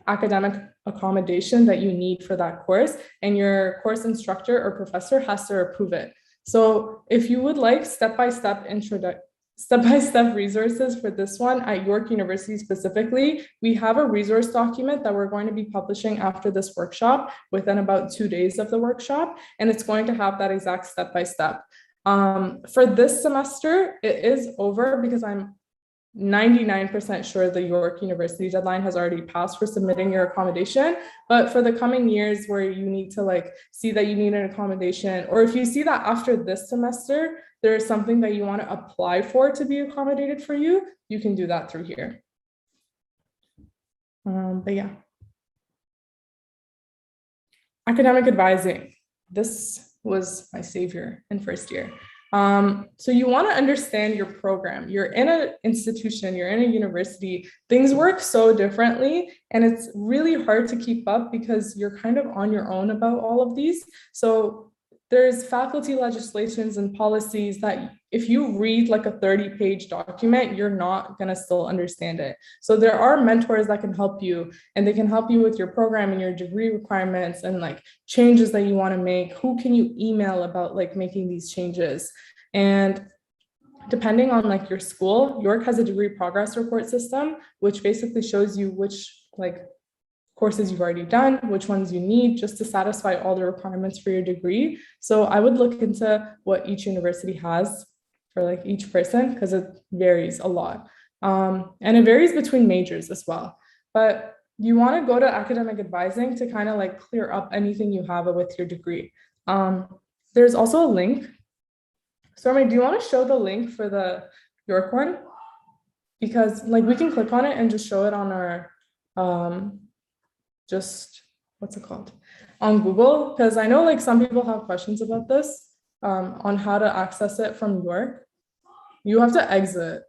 academic accommodation that you need for that course, and your course instructor or professor has to approve it. So if you would like step-by-step resources for this one at York University specifically, we have a resource document that we're going to be publishing after this workshop within about 2 days of the workshop, and it's going to have that exact step-by-step. For this semester, it is over because I'm 99% sure the York University deadline has already passed for submitting your accommodation. But for the coming years where you need to like see that you need an accommodation, or if you see that after this semester, there is something that you want to apply for to be accommodated for you, you can do that through here. But yeah. Academic advising. This was my savior in first year. So you want to understand your program. You're in an institution, you're in a university, things work so differently, and it's really hard to keep up because you're kind of on your own about all of these. So there's faculty legislations and policies that if you read like a 30-page document, you're not going to still understand it. So there are mentors that can help you, and they can help you with your program and your degree requirements and like changes that you want to make. Who can you email about like making these changes? And depending on like your school, York has a degree progress report system, which basically shows you which like courses you've already done, which ones you need just to satisfy all the requirements for your degree. So I would look into what each university has for like each person because it varies a lot. And it varies between majors as well. But you want to go to academic advising to kind of like clear up anything you have with your degree. There's also a link. Stormy, do you want to show the link for the York one? Because like we can click on it and just show it on our just what's it called on Google, because I know like some people have questions about this on how to access it from York. You have to exit.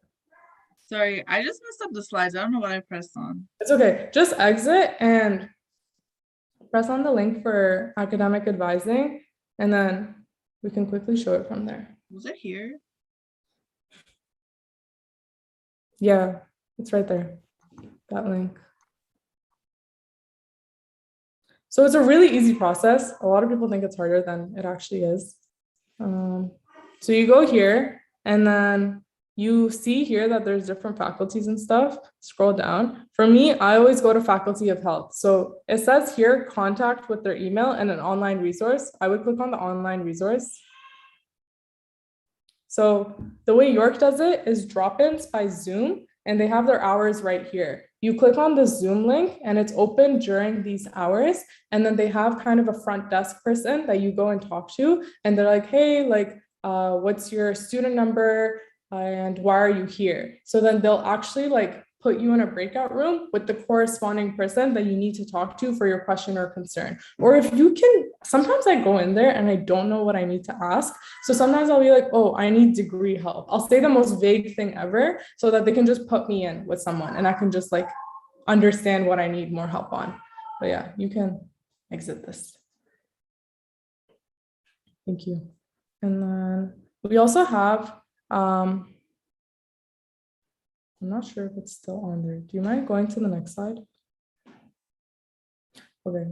Sorry, I just messed up the slides. I don't know what I pressed on. It's okay. Just exit and press on the link for academic advising, and then we can quickly show it from there. Was it here? Yeah, it's right there. That link. So it's a really easy process. A lot of people think it's harder than it actually is. So you go here and then you see here that there's different faculties and stuff. Scroll down. For me, I always go to Faculty of Health. So it says here, contact with their email and an online resource. I would click on the online resource. So the way York does it is drop-ins by Zoom, and they have their hours right here. You click on the Zoom link and it's open during these hours. And then they have kind of a front desk person that you go and talk to. And they're like, hey, like, what's your student number? And why are you here? So then they'll actually like put you in a breakout room with the corresponding person that you need to talk to for your question or concern. Or if you can, sometimes I go in there and I don't know what I need to ask. So sometimes I'll be like, oh, I need degree help. I'll say the most vague thing ever so that they can just put me in with someone and I can just like understand what I need more help on. But yeah, you can exit this. Thank you. And then we also have, I'm not sure if it's still on there. Do you mind going to the next slide? Okay.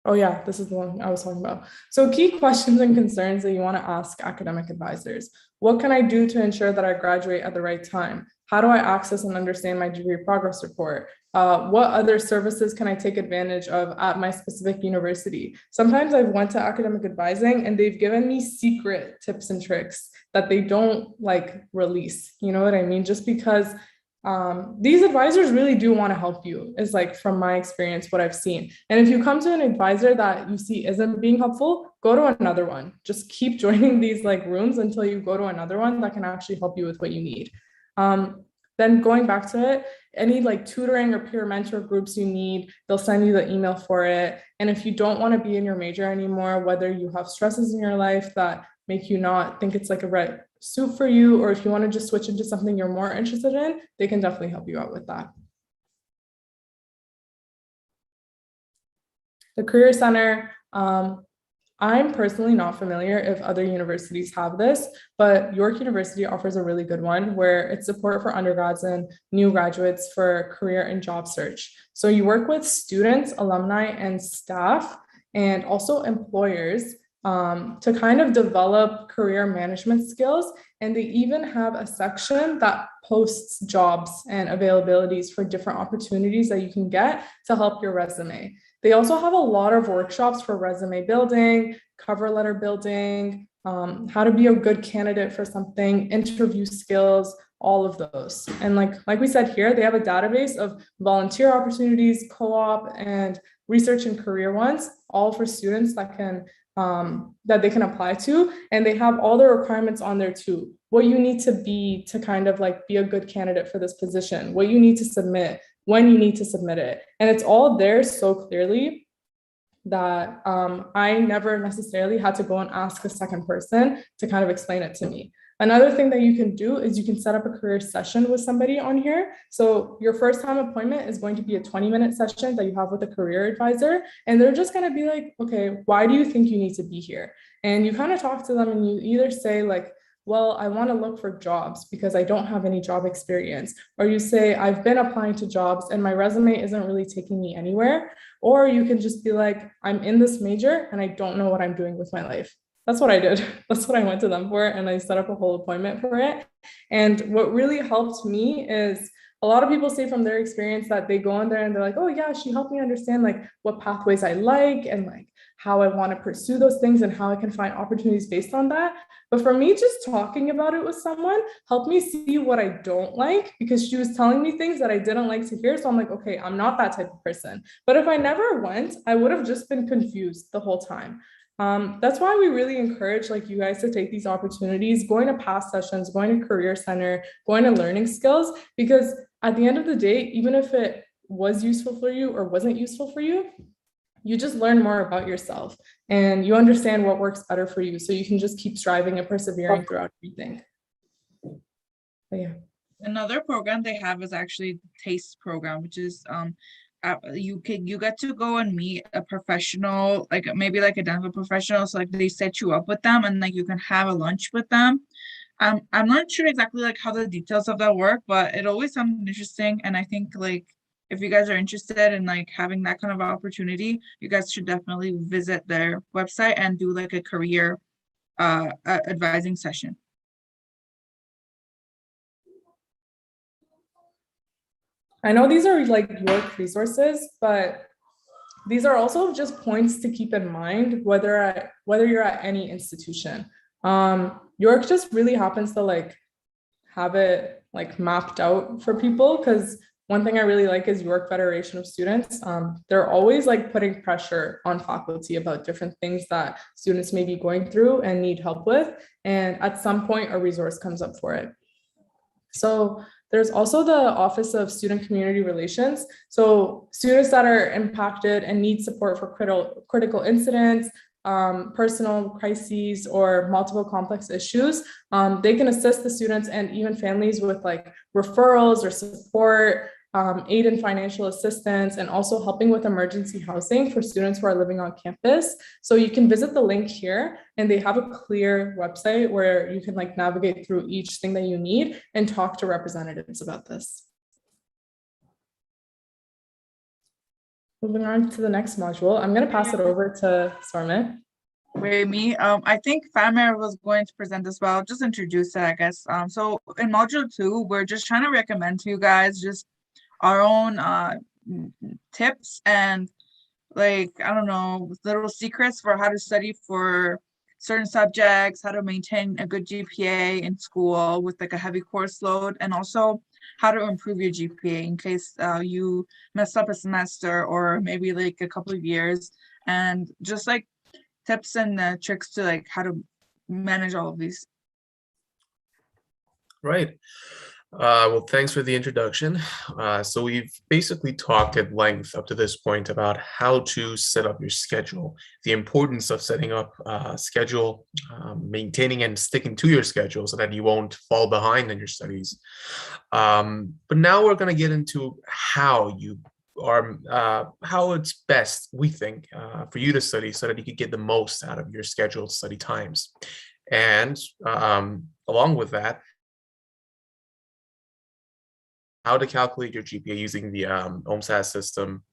Oh yeah, this is the one I was talking about. So key questions and concerns that you want to ask academic advisors. What can I do to ensure that I graduate at the right time? How do I access and understand my degree progress report? What other services can I take advantage of at my specific university? Sometimes I've went to academic advising and they've given me secret tips and tricks that they don't like release. You know what I mean? Just because these advisors really do want to help you is like from my experience, what I've seen. And if you come to an advisor that you see isn't being helpful, go to another one. Just keep joining these like rooms until you go to another one that can actually help you with what you need. Then going back to it, any like tutoring or peer mentor groups you need, they'll send you the email for it. And if you don't want to be in your major anymore, whether you have stresses in your life that make you not think it's like a right suit for you, or if you want to just switch into something you're more interested in, they can definitely help you out with that. The Career Center, I'm personally not familiar if other universities have this, but York University offers a really good one where it's support for undergrads and new graduates for career and job search. So you work with students, alumni, and staff, and also employers to kind of develop career management skills. And they even have a section that posts jobs and availabilities for different opportunities that you can get to help your resume. They also have a lot of workshops for resume building, cover letter building, how to be a good candidate for something, interview skills, all of those. And like we said here, they have a database of volunteer opportunities, co-op, and research and career ones, all for students that can that they can apply to. And they have all the requirements on there too. What you need to be to kind of like be a good candidate for this position, what you need to submit, when you need to submit it. And it's all there so clearly that I never necessarily had to go and ask a second person to kind of explain it to me. Another thing that you can do is you can set up a career session with somebody on here. So your first time appointment is going to be a 20-minute session that you have with a career advisor. And they're just going to be like, okay, why do you think you need to be here? And you kind of talk to them and you either say like, well, I want to look for jobs because I don't have any job experience. Or you say, I've been applying to jobs and my resume isn't really taking me anywhere. Or you can just be like, I'm in this major and I don't know what I'm doing with my life. That's what I did. That's what I went to them for. And I set up a whole appointment for it. And what really helped me is a lot of people say from their experience that they go in there and they're like, oh yeah, she helped me understand like what pathways I like and like how I want to pursue those things and how I can find opportunities based on that. But for me, just talking about it with someone helped me see what I don't like because she was telling me things that I didn't like to hear. So I'm like, okay, I'm not that type of person. But if I never went, I would have just been confused the whole time. That's why we really encourage like you guys to take these opportunities, going to past sessions, going to career center, going to learning skills, because at the end of the day, even if it was useful for you or wasn't useful for you, you just learn more about yourself and you understand what works better for you. So you can just keep striving and persevering throughout everything. But yeah. Another program they have is actually TASTE program, which is you get to go and meet a professional, like maybe like a dental professional. So like they set you up with them and like you can have a lunch with them. I'm not sure exactly like how the details of that work, but it always sounds interesting. And I think like if you guys are interested in like having that kind of opportunity, you guys should definitely visit their website and do like a career advising session. I know these are like York resources, but these are also just points to keep in mind whether you're at any institution. York just really happens to like have it like mapped out for people because one thing I really like is York Federation of Students. They're always like putting pressure on faculty about different things that students may be going through and need help with. And at some point, a resource comes up for it. So there's also the Office of Student Community Relations. So students that are impacted and need support for critical incidents, personal crises, or multiple complex issues, they can assist the students and even families with like referrals or support, aid in financial assistance, and also helping with emergency housing for students who are living on campus. So you can visit the link here and they have a clear website where you can like navigate through each thing that you need and talk to representatives about this. Moving on to the next module, I'm going to pass it over to Sormit. Wait, me? I think Famer was going to present as well. Just introduce it, I guess. So in module 2, we're just trying to recommend to you guys just our own tips and like, I don't know, little secrets for how to study for certain subjects, how to maintain a good GPA in school with like a heavy course load, and also how to improve your GPA in case you messed up a semester or maybe like a couple of years, and just like tips and tricks to like how to manage all of these. Right. Well, thanks for the introduction. So we've basically talked at length up to this point about how to set up your schedule, the importance of setting up a schedule, maintaining and sticking to your schedule so that you won't fall behind in your studies. But now we're going to get into how it's best, we think, for you to study so that you can get the most out of your scheduled study times. And along with that, how to calculate your GPA using the Ohms system,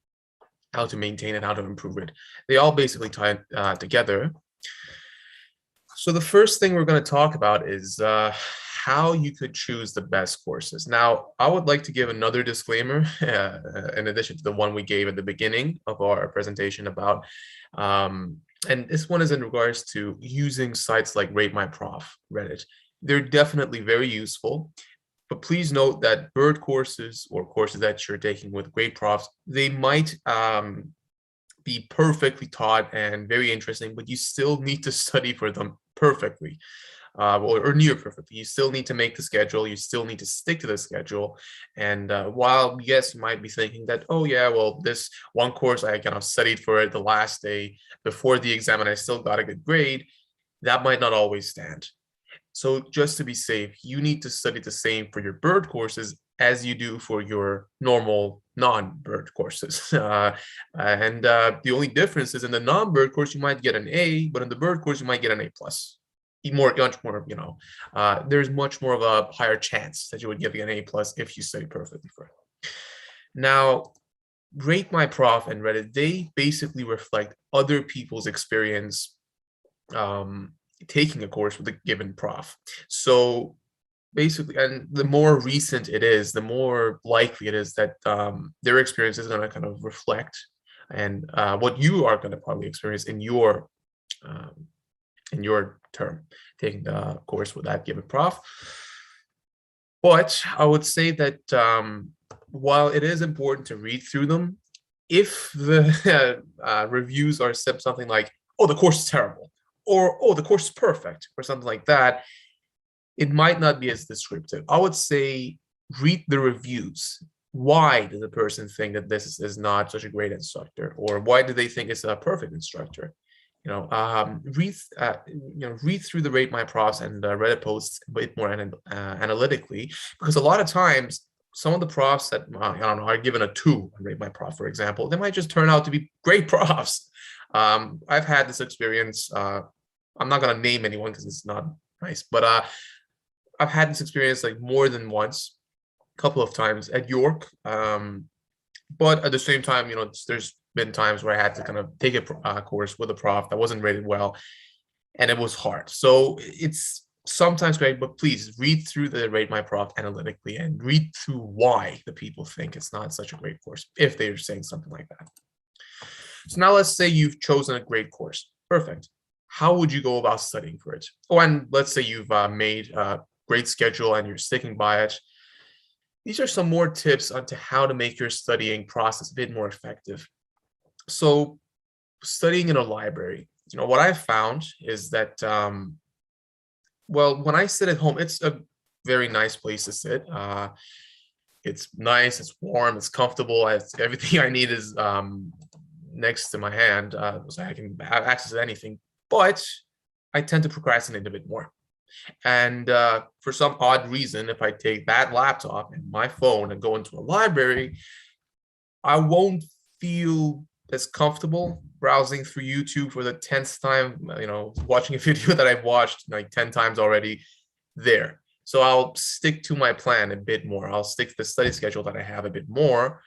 how to maintain it, how to improve it. They all basically tie together. So the first thing we're going to talk about is how you could choose the best courses. Now, I would like to give another disclaimer in addition to the one we gave at the beginning of our presentation about, and this one is in regards to using sites like Rate My Prof, Reddit. They're definitely very useful. But please note that bird courses or courses that you're taking with great profs, they might be perfectly taught and very interesting, but you still need to study for them perfectly. or near perfectly. You still need to make the schedule. You still need to stick to the schedule. And while, yes, you might be thinking that, oh yeah, well, this one course I kind of studied for it the last day before the exam and I still got a good grade, that might not always stand. So just to be safe, you need to study the same for your bird courses as you do for your normal non-bird courses. The only difference is in the non-bird course, you might get an A, but in the bird course, you might get an A+. Much more, there's much more of a higher chance that you would get an A+ if you study perfectly for it. Now, Rate My Prof and Reddit, they basically reflect other people's experience taking a course with a given prof. So basically, and the more recent it is, the more likely it is that their experience is going to kind of reflect and what you are going to probably experience in your term taking the course with that given prof. But I would say that while it is important to read through them, if the reviews are something like, oh, the course is terrible, or oh, the course is perfect, or something like that, it might not be as descriptive. I would say read the reviews. Why does the person think that this is not such a great instructor, or why do they think it's a perfect instructor? Read through the Rate My Profs and Reddit posts a bit more analytically, because a lot of times some of the profs that are given a 2 on Rate My Prof, for example, they might just turn out to be great profs. I've had this experience. I'm not going to name anyone because it's not nice, but I've had this experience like more than once, a couple of times at York. But at the same time, there's been times where I had to kind of take a course with a prof that wasn't rated well, and it was hard. So it's sometimes great, but please read through the Rate My Prof analytically and read through why the people think it's not such a great course, if they're saying something like that. So now let's say you've chosen a great course. Perfect. How would you go about studying for it? Oh, and let's say you've made a great schedule and you're sticking by it. These are some more tips on to how to make your studying process a bit more effective. So studying in a library, what I've found is that, well, when I sit at home, it's a very nice place to sit. It's nice, it's warm, it's comfortable. Everything I need is next to my hand, so I can have access to anything. But I tend to procrastinate a bit more. And for some odd reason, if I take that laptop and my phone and go into a library, I won't feel as comfortable browsing through YouTube for the 10th time, watching a video that I've watched like 10 times already there. So I'll stick to my plan a bit more. I'll stick to the study schedule that I have a bit more.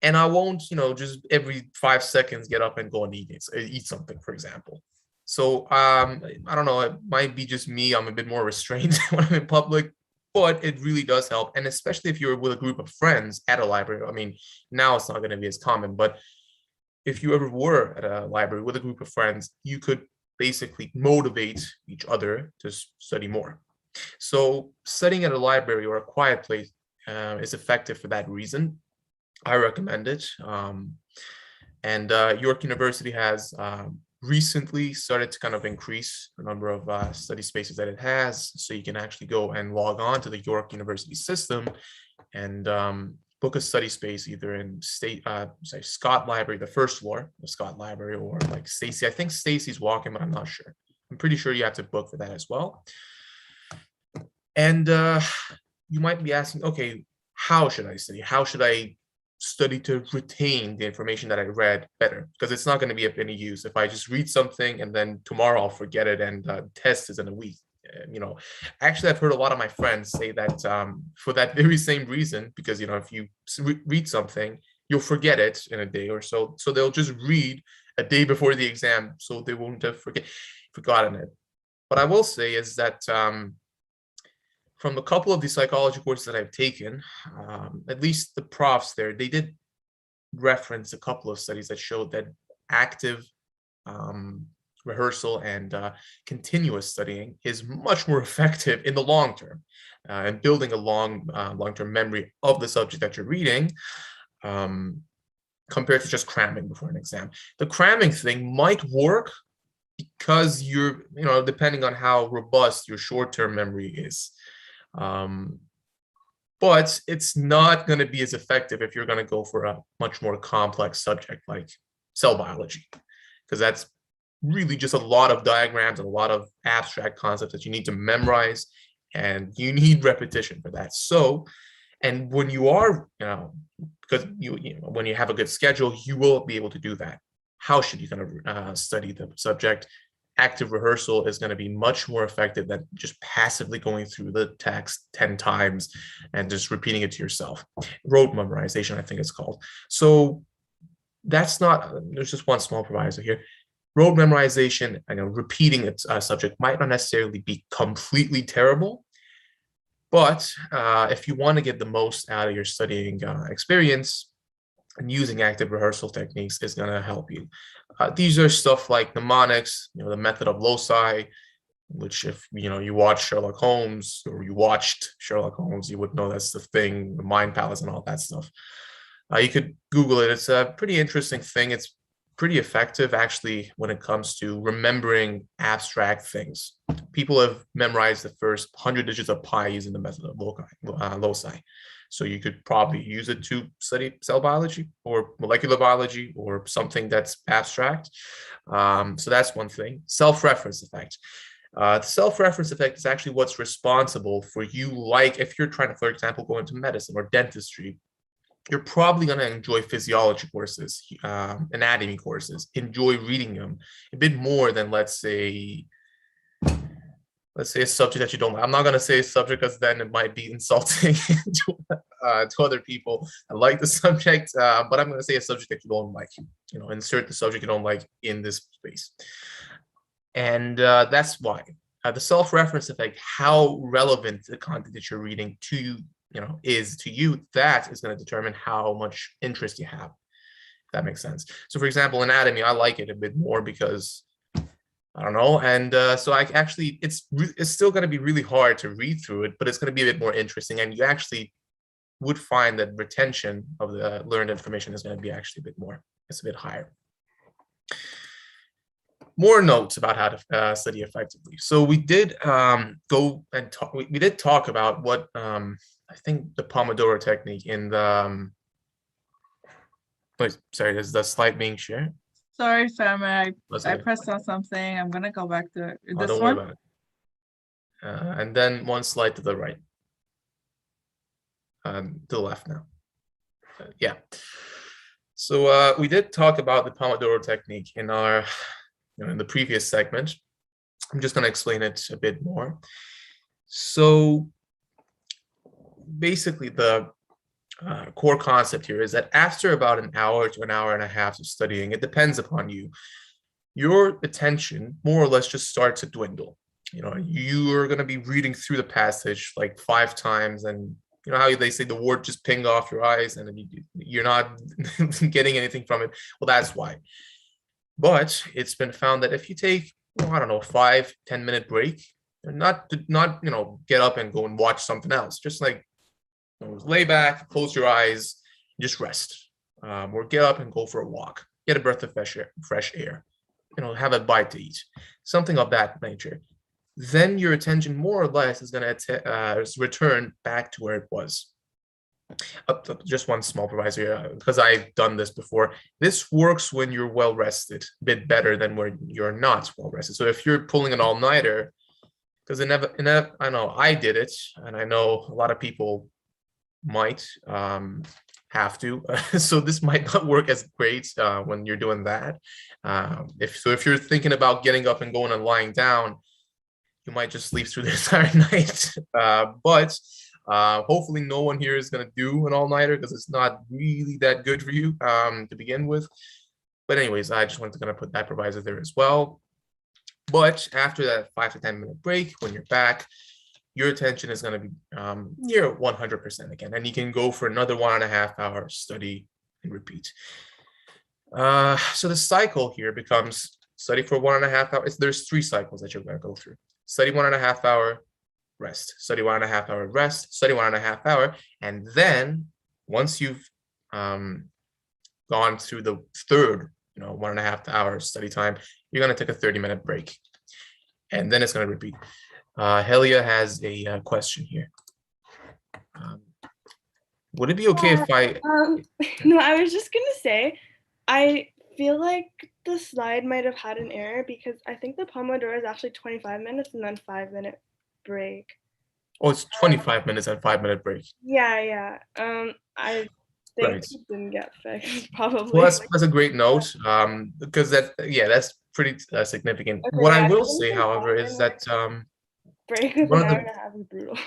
And I won't, just every 5 seconds get up and go and eat something, for example. So I don't know, it might be just me. I'm a bit more restrained when I'm in public, but it really does help. And especially if you're with a group of friends at a library. I mean, now it's not going to be as common, but if you ever were at a library with a group of friends, you could basically motivate each other to study more. So studying at a library or a quiet place is effective for that reason. I recommend it. York University has recently started to kind of increase the number of study spaces that it has. So you can actually go and log on to the York University system and book a study space either in Scott Library, the first floor of Scott Library, or like Stacy. I think Stacy's walking, but I'm not sure. I'm pretty sure you have to book for that as well. And you might be asking, okay, how should I study? How should I study to retain the information that I read better? Because it's not going to be of any use if I just read something and then tomorrow I'll forget it and test is in a week. Actually, I've heard a lot of my friends say that for that very same reason, because if you read something, you'll forget it in a day or so. So they'll just read a day before the exam, so they won't have forgotten it. What I will say is that from a couple of the psychology courses that I've taken, at least the profs there, they did reference a couple of studies that showed that active rehearsal and continuous studying is much more effective in the long term and building a long-term memory of the subject that you're reading compared to just cramming before an exam. The cramming thing might work because you're, depending on how robust your short-term memory is. But it's not going to be as effective if you're going to go for a much more complex subject like cell biology, because that's really just a lot of diagrams and a lot of abstract concepts that you need to memorize, and you need repetition for that. So, and when you are, because when you have a good schedule, you will be able to do that. How should you kind of study the subject? Active rehearsal is going to be much more effective than just passively going through the text 10 times and just repeating it to yourself. Rote memorization, I think it's called. So that's not, there's just one small proviso here. Rote memorization, repeating a subject might not necessarily be completely terrible, but if you want to get the most out of your studying experience, and using active rehearsal techniques is going to help you. These are stuff like mnemonics, the method of loci, which if you watch Sherlock Holmes or you watched Sherlock Holmes, you would know that's the thing, the mind palace and all that stuff. You could Google it. It's a pretty interesting thing. It's pretty effective actually when it comes to remembering abstract things. People have memorized the first 100 digits of pi using the method of loci. So you could probably use it to study cell biology or molecular biology or something that's abstract. So that's one thing. Self-reference effect. The self-reference effect is actually what's responsible for you, like if you're trying to, for example, go into medicine or dentistry, you're probably going to enjoy physiology courses, anatomy courses, enjoy reading them a bit more than, let's say a subject that you don't like. I'm not going to say a subject because then it might be insulting to other people. I like the subject, but I'm going to say a subject that you don't like. Insert the subject you don't like in this space. And that's why. The self-reference effect, how relevant the content that you're reading to you, is to you, that is going to determine how much interest you have. If that makes sense. So for example, anatomy, I like it a bit more because I don't know. And so I actually, it's still going to be really hard to read through it, but it's going to be a bit more interesting. And you actually would find that retention of the learned information is going to be actually a bit more, it's a bit higher. More notes about how to study effectively. So we did go and talk, we did talk about what I think the Pomodoro technique in the, wait, sorry, is the slide being shared? Sorry, Fatima, I pressed on something. I'm gonna go back to this don't one. worry about it. And then one slide to the right. To the left now. Yeah. So we did talk about the Pomodoro technique in our, in the previous segment. I'm just going to explain it a bit more. So basically the core concept here is that after about an hour to an hour and a half of studying, it depends upon you, your attention more or less just starts to dwindle. You are going to be reading through the passage like 5 times, and how they say the word just pinged off your eyes and you're not getting anything from it. Well, that's why. But it's been found that if you take, I don't know, 5-10 minute break, not get up and go and watch something else, just like lay back, close your eyes, just rest, or get up and go for a walk, get a breath of fresh air, have a bite to eat, something of that nature. Then your attention more or less is going to return back to where it was. Just one small proviso here, because I've done this before. This works when you're well rested, a bit better than when you're not well rested. So if you're pulling an all-nighter, because I know I did it, and I know a lot of people might have to. So this might not work as great when you're doing that. If you're thinking about getting up and going and lying down, you might just sleep through the entire night. But hopefully no one here is going to do an all-nighter because it's not really that good for you to begin with. But anyways, I just wanted to kind of put that proviso there as well. But after that 5 to 10 minute break, when you're back, your attention is going to be near 100% again. And you can go for another 1.5 hours study and repeat. So the cycle here becomes study for 1.5 hours. There's 3 cycles that you're going to go through. Study 1.5 hour, rest, study 1.5 hour, rest, study 1.5 hour. And then once you've gone through the third 1.5 hour study time, you're going to take a 30-minute break, and then it's going to repeat. Helia has a question here. Would it be okay if I... No, I was just gonna say, I feel like the slide might have had an error because I think the Pomodoro is actually 25 minutes and then 5-minute break. Oh, it's 25 minutes and 5-minute break. Yeah. I think Right. it didn't get fixed, probably. Well, that's a great note, because that's pretty significant. Okay, What I yeah, will I say, think however, is that break of one an of hour the... and a half is brutal.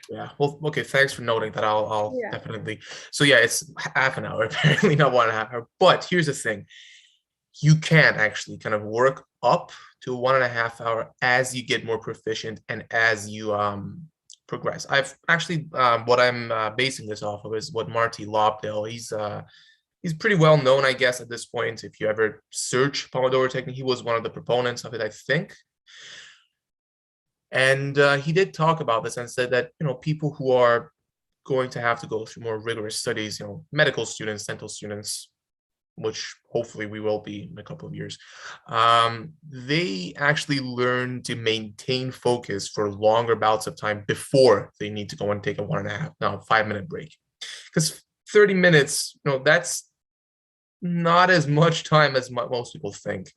Yeah, well, okay, thanks for noting that. I'll Yeah. definitely... So yeah, it's half an hour, apparently not 1.5 hours. But here's the thing. You can actually kind of work up to 1.5 hours as you get more proficient and as you progress. I've actually, what I'm basing this off of is what Marty Lobdell, he's pretty well known, I guess, at this point. If you ever search Pomodoro Technique, he was one of the proponents of it, I think. And he did talk about this and said that, people who are going to have to go through more rigorous studies, medical students, dental students, which hopefully we will be in a couple of years, they actually learn to maintain focus for longer bouts of time before they need to go and take a 5-minute break. Because 30 minutes, that's not as much time as most people think.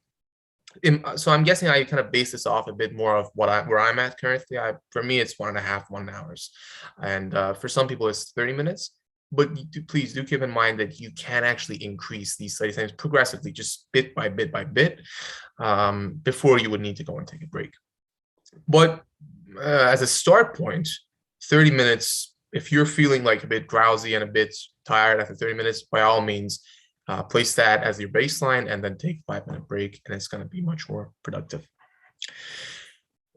So I'm guessing I kind of base this off a bit more of where I'm at currently. For me, it's 1 hours, and for some people it's 30 minutes. But please do keep in mind that you can actually increase these study times progressively, just bit by bit by bit, before you would need to go and take a break. But as a start point, 30 minutes. If you're feeling like a bit drowsy and a bit tired after 30 minutes, by all means, place that as your baseline and then take a 5-minute break, and it's going to be much more productive.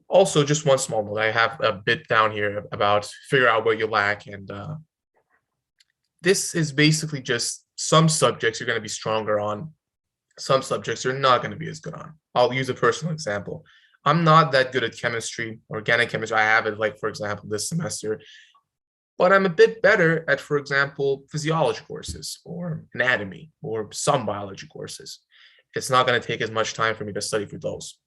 Also, just one small note, I have a bit down here about figure out what you lack, and this is basically just some subjects you're going to be stronger on, some subjects you're not going to be as good on. I'll use a personal example. I'm not that good at chemistry, organic chemistry. I have it, like, for example, this semester. But I'm a bit better at, for example, physiology courses or anatomy or some biology courses. It's not going to take as much time for me to study for those.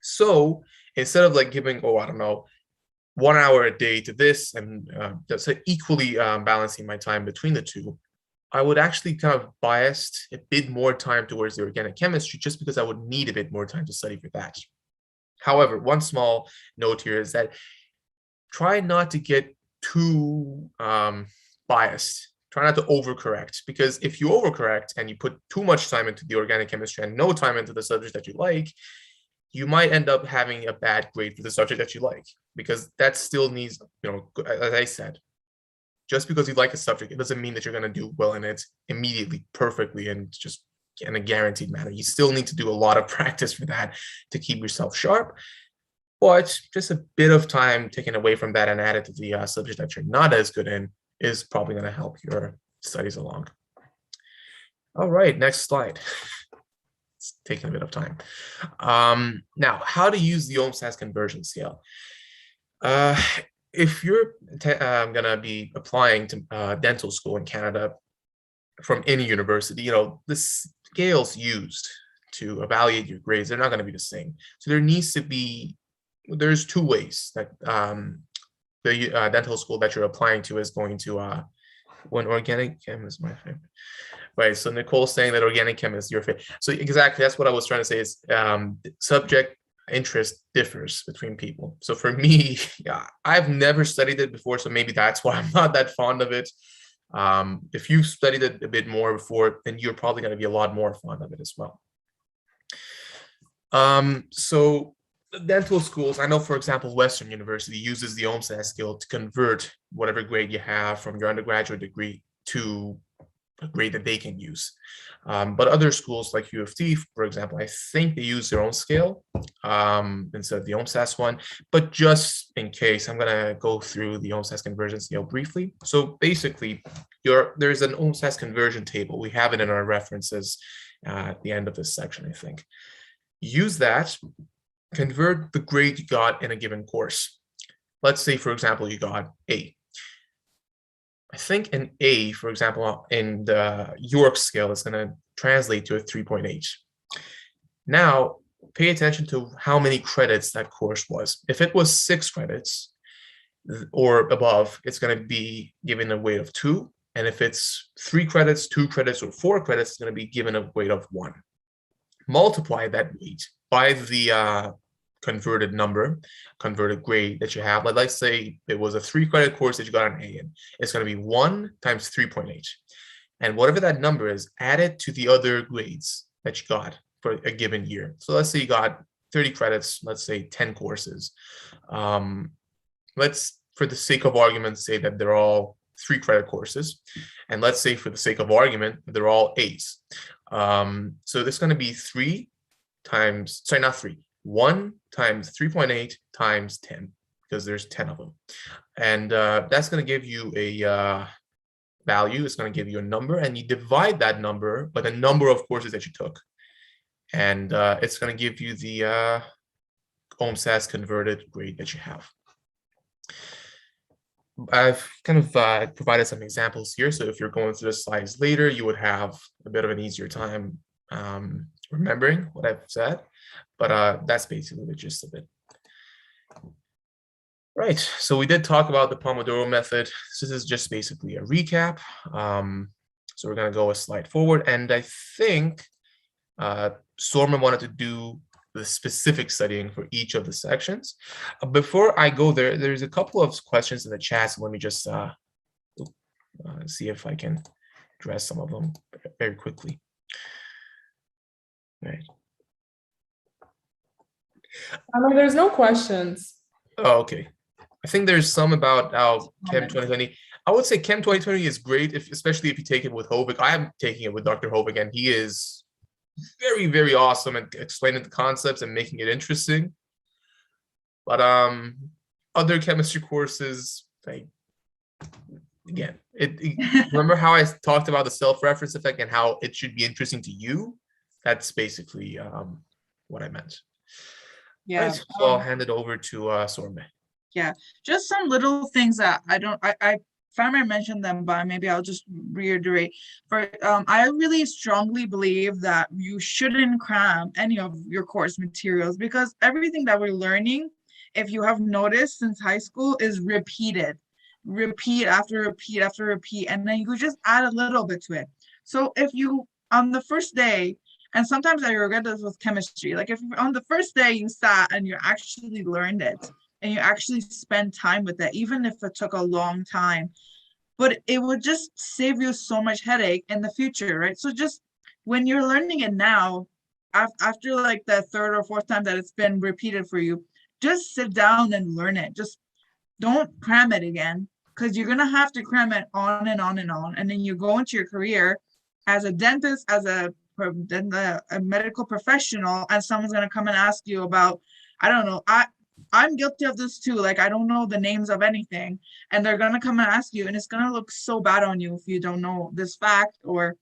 So instead of like giving, 1 hour a day to this and just equally balancing my time between the two, I would actually kind of biased a bit more time towards the organic chemistry just because I would need a bit more time to study for that. However, one small note here is that try not to get too biased. Try not to overcorrect, because if you overcorrect and you put too much time into the organic chemistry and no time into the subject that you like, you might end up having a bad grade for the subject that you like, because that still needs, as I said, just because you like a subject, it doesn't mean that you're going to do well in it immediately, perfectly, and just in a guaranteed manner. You still need to do a lot of practice for that to keep yourself sharp. But just a bit of time taken away from that and added to the subject that you're not as good in is probably going to help your studies along. All right, next slide. It's taking a bit of time. Now, how to use the Ohms conversion scale. If you're going to be applying to dental school in Canada from any university, the scales used to evaluate your grades, they're not going to be the same. So there's two ways that the dental school that you're applying to is going to, when organic chem is my favorite. Right, so Nicole's saying that organic chem is your favorite. So exactly, that's what I was trying to say is subject interest differs between people. So for me, I've never studied it before, so maybe that's why I'm not that fond of it. If you've studied it a bit more before, then you're probably going to be a lot more fond of it as well. So dental schools, I know, for example, Western University uses the Ohms scale to convert whatever grade you have from your undergraduate degree to a grade that they can use. But other schools like U of T, for example, I think they use their own scale instead of the Ohms one. But just in case, I'm going to go through the Ohms conversion scale briefly. So basically, there's an Ohms conversion table. We have it in our references at the end of this section, I think. Use that. Convert the grade you got in a given course. Let's say, for example, you got A. I think an A, for example, in the York scale is going to translate to a 3.8. Now, pay attention to how many credits that course was. If it was 6 credits or above, it's going to be given a weight of 2. And if it's 3 credits, 2 credits, or 4 credits, it's going to be given a weight of 1. Multiply that weight by the converted grade that you have. Like, let's say it was a 3 credit course that you got an A in. It's going to be 1 times 3.8. And whatever that number is, add it to the other grades that you got for a given year. So let's say you got 30 credits, let's say 10 courses. Let's, for the sake of argument, say that they're all 3 credit courses. And let's say for the sake of argument, they're all A's. So there's going to be 1 times 3.8 times 10, because there's 10 of them. And that's going to give you a value. It's going to give you a number, and you divide that number by the number of courses that you took. And it's going to give you the OHMSAS converted grade that you have. I've kind of provided some examples here. So if you're going through the slides later, you would have a bit of an easier time remembering what I've said. But that's basically the gist of it. Right, so we did talk about the Pomodoro method. This is just basically a recap. So we're going to go a slide forward. And I think Sorma wanted to do the specific studying for each of the sections. Before I go there, there's a couple of questions in the chat. So let me just see if I can address some of them very quickly. Right. There's no questions. Oh, okay. I think there's some about how Chem 2020. I would say Chem 2020 is great, especially if you take it with Hovig. I am taking it with Dr. Hovig, and he is very, very awesome at explaining the concepts and making it interesting. But other chemistry courses, like, again, remember how I talked about the self-reference effect and how it should be interesting to you? That's basically what I meant. Yeah. Right, so I'll hand it over to Sorme. Yeah, just some little things that I Farmer mentioned them, but maybe I'll just reiterate. I really strongly believe that you shouldn't cram any of your course materials, because everything that we're learning, if you have noticed since high school, is repeat after repeat after repeat, and then you just add a little bit to it. So if you, on the first day, and sometimes I regret this with chemistry, like if on the first day you sat and you actually learned it, and you actually spend time with it, even if it took a long time, but it would just save you so much headache in the future, right? So just when you're learning it now, after like the third or fourth time that it's been repeated for you, just sit down and learn it. Just don't cram it again, because you're gonna have to cram it on and on and on. And then you go into your career as a dentist, as a medical professional, and someone's gonna come and ask you about, I don't know, I'm guilty of this too. Like, I don't know the names of anything, and they're gonna come and ask you, and it's gonna look so bad on you if you don't know this fact, or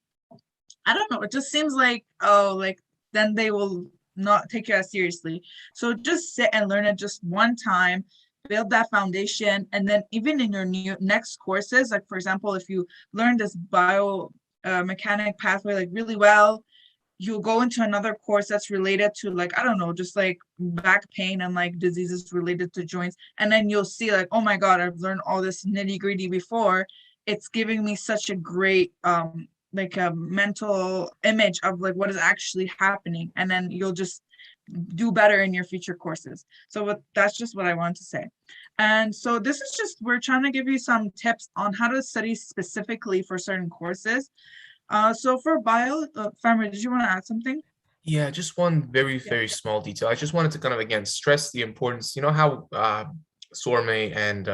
I don't know. It just seems like, oh, like then they will not take you as seriously. So just sit and learn it just one time, build that foundation, and then even in your next courses, like for example, if you learn this biomechanic pathway like really well, you'll go into another course that's related to, like, I don't know, just like back pain and like diseases related to joints. And then you'll see like, oh my God, I've learned all this nitty gritty before. It's giving me such a great, like a mental image of like what is actually happening. And then you'll just do better in your future courses. So that's just what I want to say. And so this is just, we're trying to give you some tips on how to study specifically for certain courses. So for bio, Farmer, did you want to add something? Yeah, just one very, very small detail. I just wanted to kind of, again, stress the importance. You know how Sorme and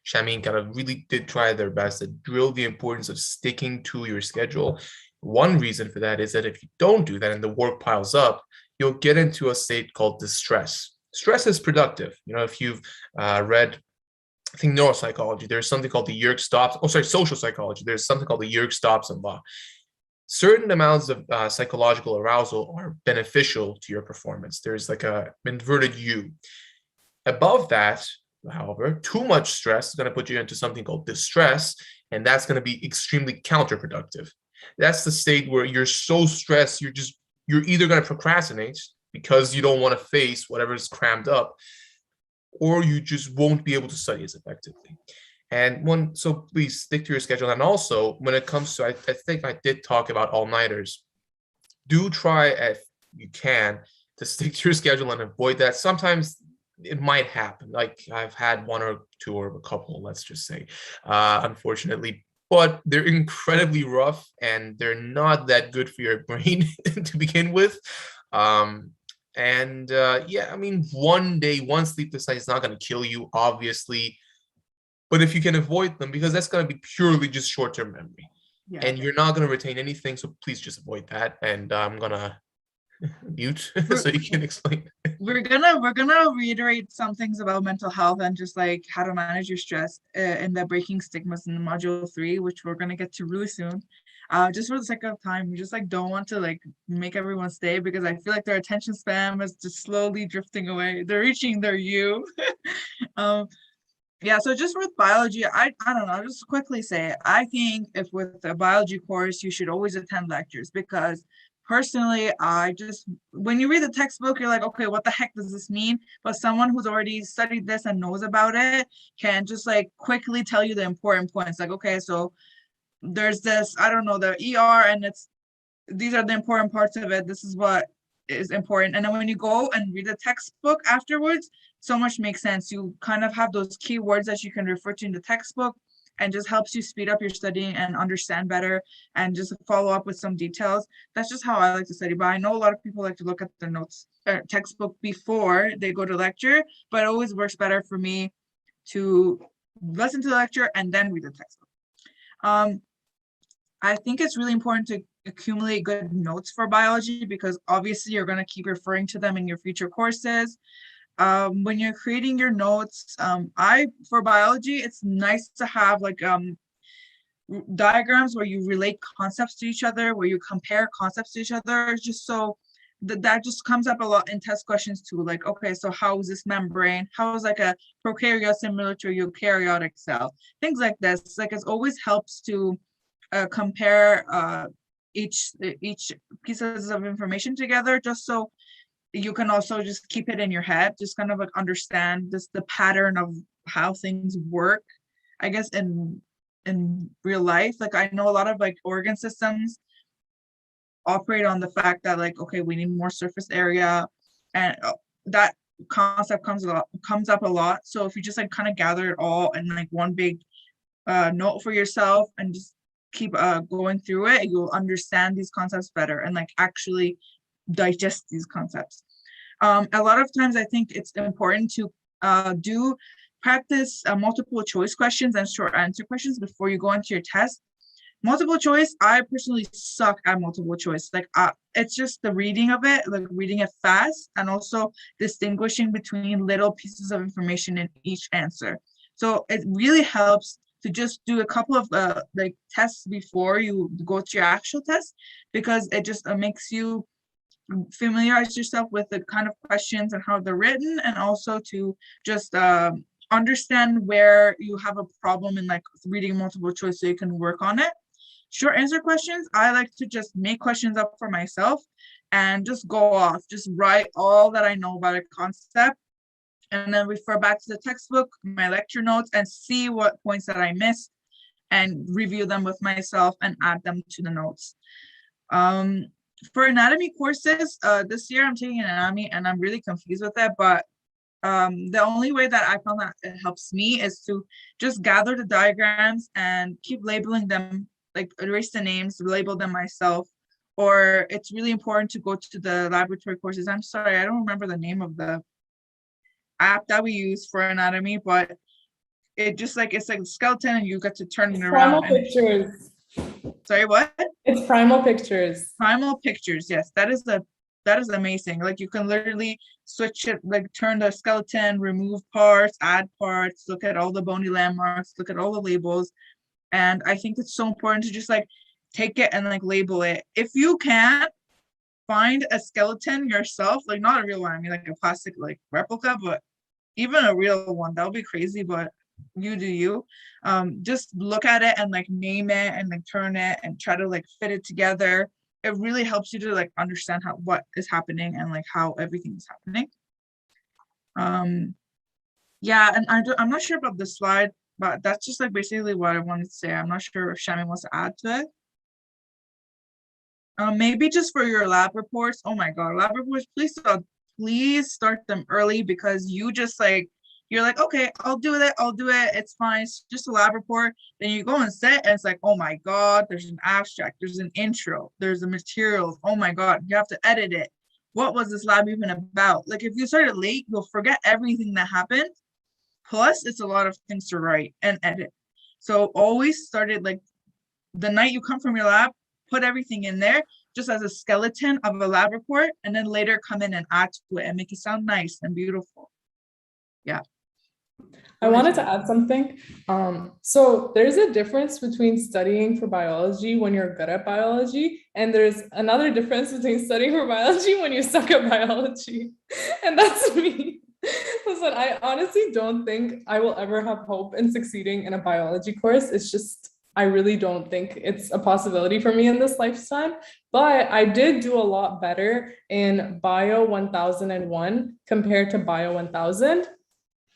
Shamin kind of really did try their best to drill the importance of sticking to your schedule. One reason for that is that if you don't do that and the work piles up, you'll get into a state called distress. Stress is productive. You know, if you've read, I think, neuropsychology, there's something called the Yerkes-Dodson, social psychology, there's something called the Yerkes-Dodson law. Certain amounts of psychological arousal are beneficial to your performance. There's like a inverted U. Above that, however, too much stress is going to put you into something called distress, and that's going to be extremely counterproductive. That's the state where you're so stressed, you're just you're either going to procrastinate because you don't want to face whatever's crammed up, or you just won't be able to study as effectively. And so please stick to your schedule. And also, when it comes to, I think I did talk about all-nighters, do try if you can to stick to your schedule and avoid that. Sometimes it might happen. Like I've had one or two or a couple, let's just say, unfortunately, but they're incredibly rough and they're not that good for your brain to begin with. Yeah, I mean, one sleepless night is not going to kill you, obviously, but if you can avoid them, because that's going to be purely just short-term memory, and you're not going to retain anything, so please just avoid that. And I'm gonna mute so you can explain. We're gonna reiterate some things about mental health and just like how to manage your stress in the breaking stigmas in module 3, which we're gonna get to really soon. Just for the sake of time, we just like don't want to like make everyone stay, because I feel like their attention span is just slowly drifting away. They're reaching their U. Yeah, so just with biology, I don't know, I'll just quickly say, I think if with a biology course, you should always attend lectures, because personally, when you read the textbook, you're like, okay, what the heck does this mean? But someone who's already studied this and knows about it can just like quickly tell you the important points. Like, okay, so there's this, I don't know, the ER, and these are the important parts of it. This is what is important. And then when you go and read the textbook afterwards, so much makes sense. You kind of have those keywords that you can refer to in the textbook, and just helps you speed up your studying and understand better and just follow up with some details. That's just how I like to study. But I know a lot of people like to look at their notes or textbook before they go to lecture, but it always works better for me to listen to the lecture and then read the textbook. I think it's really important to accumulate good notes for biology, because obviously you're going to keep referring to them in your future courses. When you're creating your notes, for biology, it's nice to have like diagrams where you relate concepts to each other, where you compare concepts to each other, just so that just comes up a lot in test questions too. Like, okay, so how is this membrane? How is like a prokaryote similar to a eukaryotic cell? Things like this. Like, it always helps to compare each pieces of information together, just so you can also just keep it in your head, just kind of like understand the pattern of how things work, I guess, in real life. Like, I know a lot of like organ systems operate on the fact that like, okay, we need more surface area, and that concept comes up a lot. So if you just like kind of gather it all in like one big note for yourself and just keep going through it, you'll understand these concepts better and like actually digest these concepts. A lot of times I think it's important to practice multiple choice questions and short answer questions before you go into your test. Multiple choice, I personally suck at multiple choice. Like, it's just the reading of it, like reading it fast, and also distinguishing between little pieces of information in each answer. So it really helps to just do a couple of like tests before you go to your actual test, because it just makes you familiarize yourself with the kind of questions and how they're written, and also to just understand where you have a problem in like reading multiple choice so you can work on it. Short answer questions, I like to just make questions up for myself and just go off, just write all that I know about a concept, and then refer back to the textbook, my lecture notes, and see what points that I missed and review them with myself and add them to the notes. For anatomy courses, this year I'm taking anatomy and I'm really confused with it, but the only way that I found that it helps me is to just gather the diagrams and keep labeling them, like erase the names, label them myself. Or it's really important to go to the laboratory courses. I'm sorry, I don't remember the name of the app that we use for anatomy, but it just like, it's like a skeleton and you get to turn it around. Primal Pictures. Sorry, what? It's Primal Pictures. Primal Pictures, yes, that is amazing. Like, you can literally switch it, like turn the skeleton, remove parts, add parts, look at all the bony landmarks, look at all the labels. And I think it's so important to just like take it and like label it. If you can find a skeleton yourself, like not a real one, I mean like a plastic like replica, but even a real one, that would be crazy, but you do you. Just look at it and like name it and like turn it and try to like fit it together. it really helps you to like understand what is happening and like how everything is happening. Yeah, and I'm not sure about this slide, but that's just like basically what I wanted to say. I'm not sure if Shami wants to add to it. Maybe just for your lab reports. Oh my God, lab reports, please start them early, because you just like, you're like, okay, I'll do it. It's fine. It's just a lab report. Then you go and sit and it's like, oh my God, there's an abstract, there's an intro, there's the materials. Oh my God, you have to edit it. What was this lab even about? Like if you started late, you'll forget everything that happened. Plus, it's a lot of things to write and edit. So always start it like the night you come from your lab, put everything in there just as a skeleton of a lab report, and then later come in and add to it and make it sound nice and beautiful. Yeah. I wanted to add something. So there's a difference between studying for biology when you're good at biology, and there's another difference between studying for biology when you suck at biology. And that's me. Listen, I honestly don't think I will ever have hope in succeeding in a biology course. It's just, I really don't think it's a possibility for me in this lifetime. But I did do a lot better in Bio 1001 compared to Bio 1000.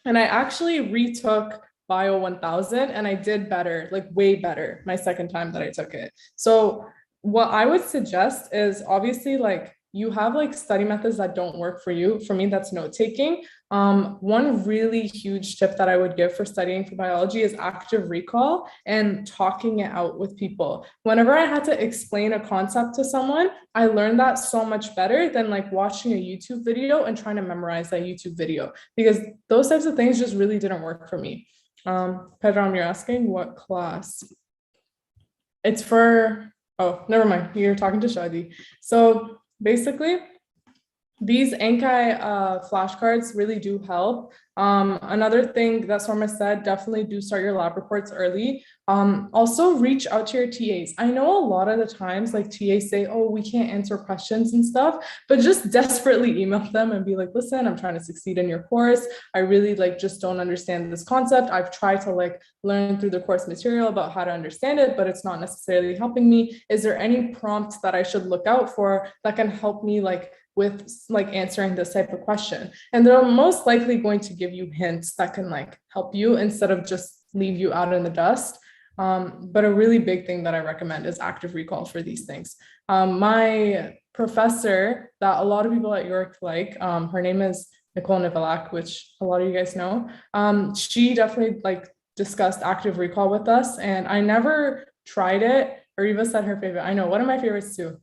And I actually retook Bio 1000 and I did better, like way better, my second time that I took it. So what I would suggest is obviously like you have like study methods that don't work for you. For me, that's note taking. One really huge tip that I would give for studying for biology is active recall and talking it out with people. Whenever I had to explain a concept to someone, I learned that so much better than like watching a YouTube video and trying to memorize that YouTube video, because those types of things just really didn't work for me. Pedram, you're asking what class? It's for, oh, never mind. You're talking to Shadi. So basically, these Anki flashcards really do help. Another thing that Sorma said, definitely do start your lab reports early. Also reach out to your TAs. I know a lot of the times like TAs say, oh, we can't answer questions and stuff, but just desperately email them and be like, listen, I'm trying to succeed in your course. I really like just don't understand this concept. I've tried to like learn through the course material about how to understand it, but it's not necessarily helping me. Is there any prompts that I should look out for that can help me like with like answering this type of question? And they're most likely going to give you hints that can like help you instead of just leave you out in the dust. But a really big thing that I recommend is active recall for these things. My professor that a lot of people at York like, her name is Nicole Nivelak, which a lot of you guys know. She definitely like discussed active recall with us, and I never tried it. Ariva said her favorite. I know, one of my favorites too.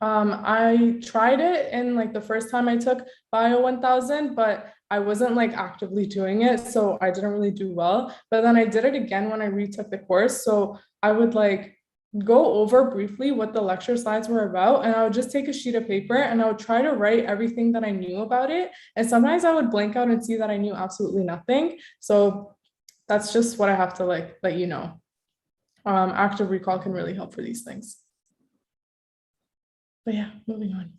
I tried it in like the first time I took Bio 1000, but I wasn't like actively doing it, so I didn't really do well. But then I did it again when I retook the course. So I would like go over briefly what the lecture slides were about, and I would just take a sheet of paper and I would try to write everything that I knew about it. And sometimes I would blank out and see that I knew absolutely nothing. So that's just what I have to like let you know. Active recall can really help for these things. But yeah, moving on.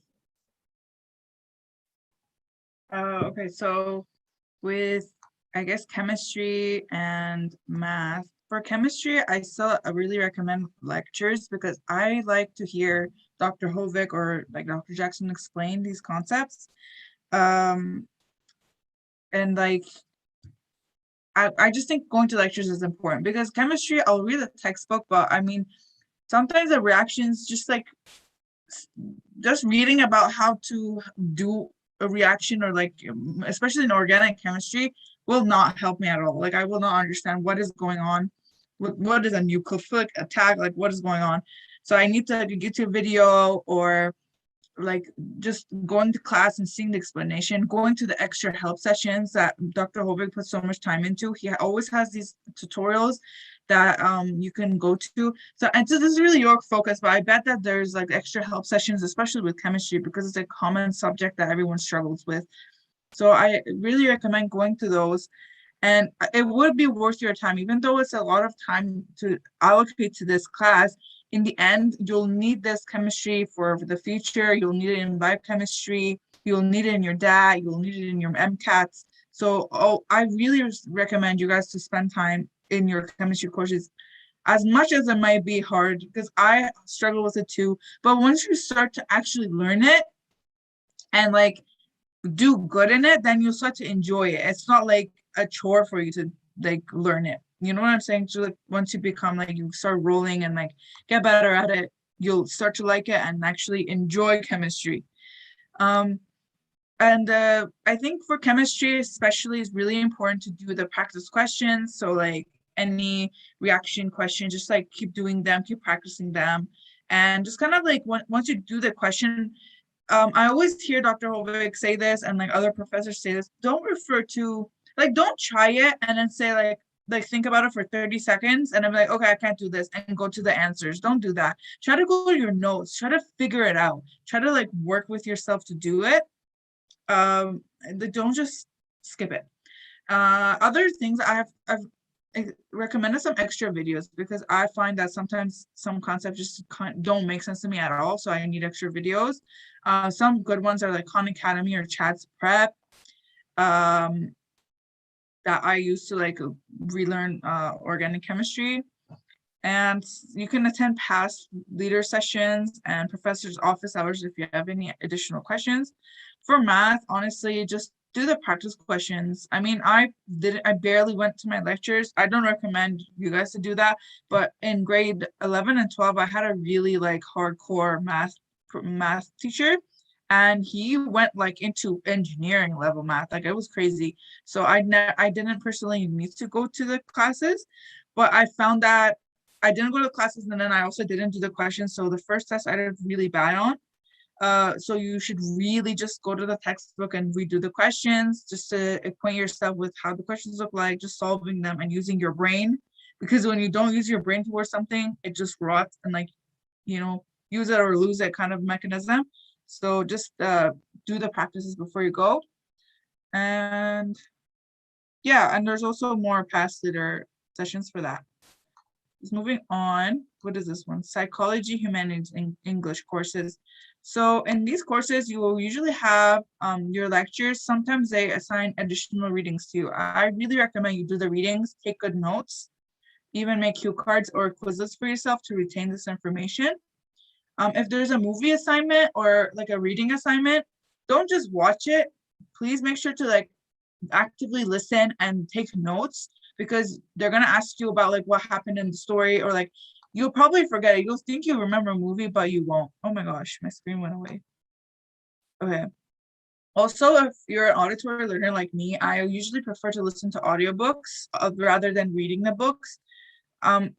Okay, so with, I guess, chemistry and math. For chemistry, I still really recommend lectures because I like to hear Dr. Hovik or like Dr. Jackson explain these concepts. And like, I just think going to lectures is important because chemistry, I'll read the textbook, but I mean, sometimes the reactions just reading about how to do a reaction or like, especially in organic chemistry, will not help me at all. Like I will not understand what is going on. What is a nucleophilic attack? Like what is going on? So I need to like a YouTube video or like just going to class and seeing the explanation, going to the extra help sessions that Dr. Hovik puts so much time into. He always has these tutorials that you can go to. So this is really your focus, but I bet that there's like extra help sessions, especially with chemistry, because it's a common subject that everyone struggles with. So I really recommend going to those. And it would be worth your time, even though it's a lot of time to allocate to this class. In the end, you'll need this chemistry for the future. You'll need it in biochemistry. You'll need it in your DAT. You'll need it in your MCATs. So I really recommend you guys to spend time in your chemistry courses. as much as it might be hard, because I struggle with it too, but once you start to actually learn it and like do good in it, then you'll start to enjoy it. It's not like a chore for you to like learn it. You know what I'm saying? So like once you become like you start rolling and like get better at it, you'll start to like it and actually enjoy chemistry. And I think for chemistry especially, it's really important to do the practice questions. So like any reaction question, just like keep doing them, keep practicing them. And just kind of like once you do the question, I always hear Dr. Hovig say this and like other professors say this, don't refer to, like, don't try it and then say like think about it for 30 seconds and I'm like, okay, I can't do this and go to the answers. Don't do that. Try to go to your notes, try to figure it out. Try to like work with yourself to do it. Don't just skip it. Other things I recommended some extra videos because I find that sometimes some concepts just don't make sense to me at all. So I need extra videos. Some good ones are like Khan Academy or Chad's Prep that I use to like relearn organic chemistry. And you can attend past leader sessions and professor's office hours if you have any additional questions. For math, honestly, just do the practice questions. I mean, I barely went to my lectures. I don't recommend you guys to do that, but in grade 11 and 12, I had a really like hardcore math teacher, and he went like into engineering level math. Like it was crazy. So I didn't personally need to go to the classes, but I found that I didn't go to the classes and then I also didn't do the questions. So the first test I did really bad on. So you should really just go to the textbook and redo the questions just to acquaint yourself with how the questions look like, just solving them and using your brain. Because when you don't use your brain towards something, it just rots and like, you know, use it or lose it kind of mechanism. So just do the practices before you go. And yeah, and there's also more past leader sessions for that. Just moving on, what is this one? Psychology, humanities, and English courses. So in these courses, you will usually have your lectures. Sometimes they assign additional readings to you. I really recommend you do the readings, take good notes, even make cue cards or quizzes for yourself to retain this information. If there's a movie assignment or like a reading assignment, don't just watch it. Please make sure to like actively listen and take notes, because they're going to ask you about like what happened in the story, or like you'll probably forget it. You'll think you remember a movie, but you won't. Oh my gosh, my screen went away. Okay. Also, if you're an auditory learner like me, I usually prefer to listen to audiobooks rather than reading the books. I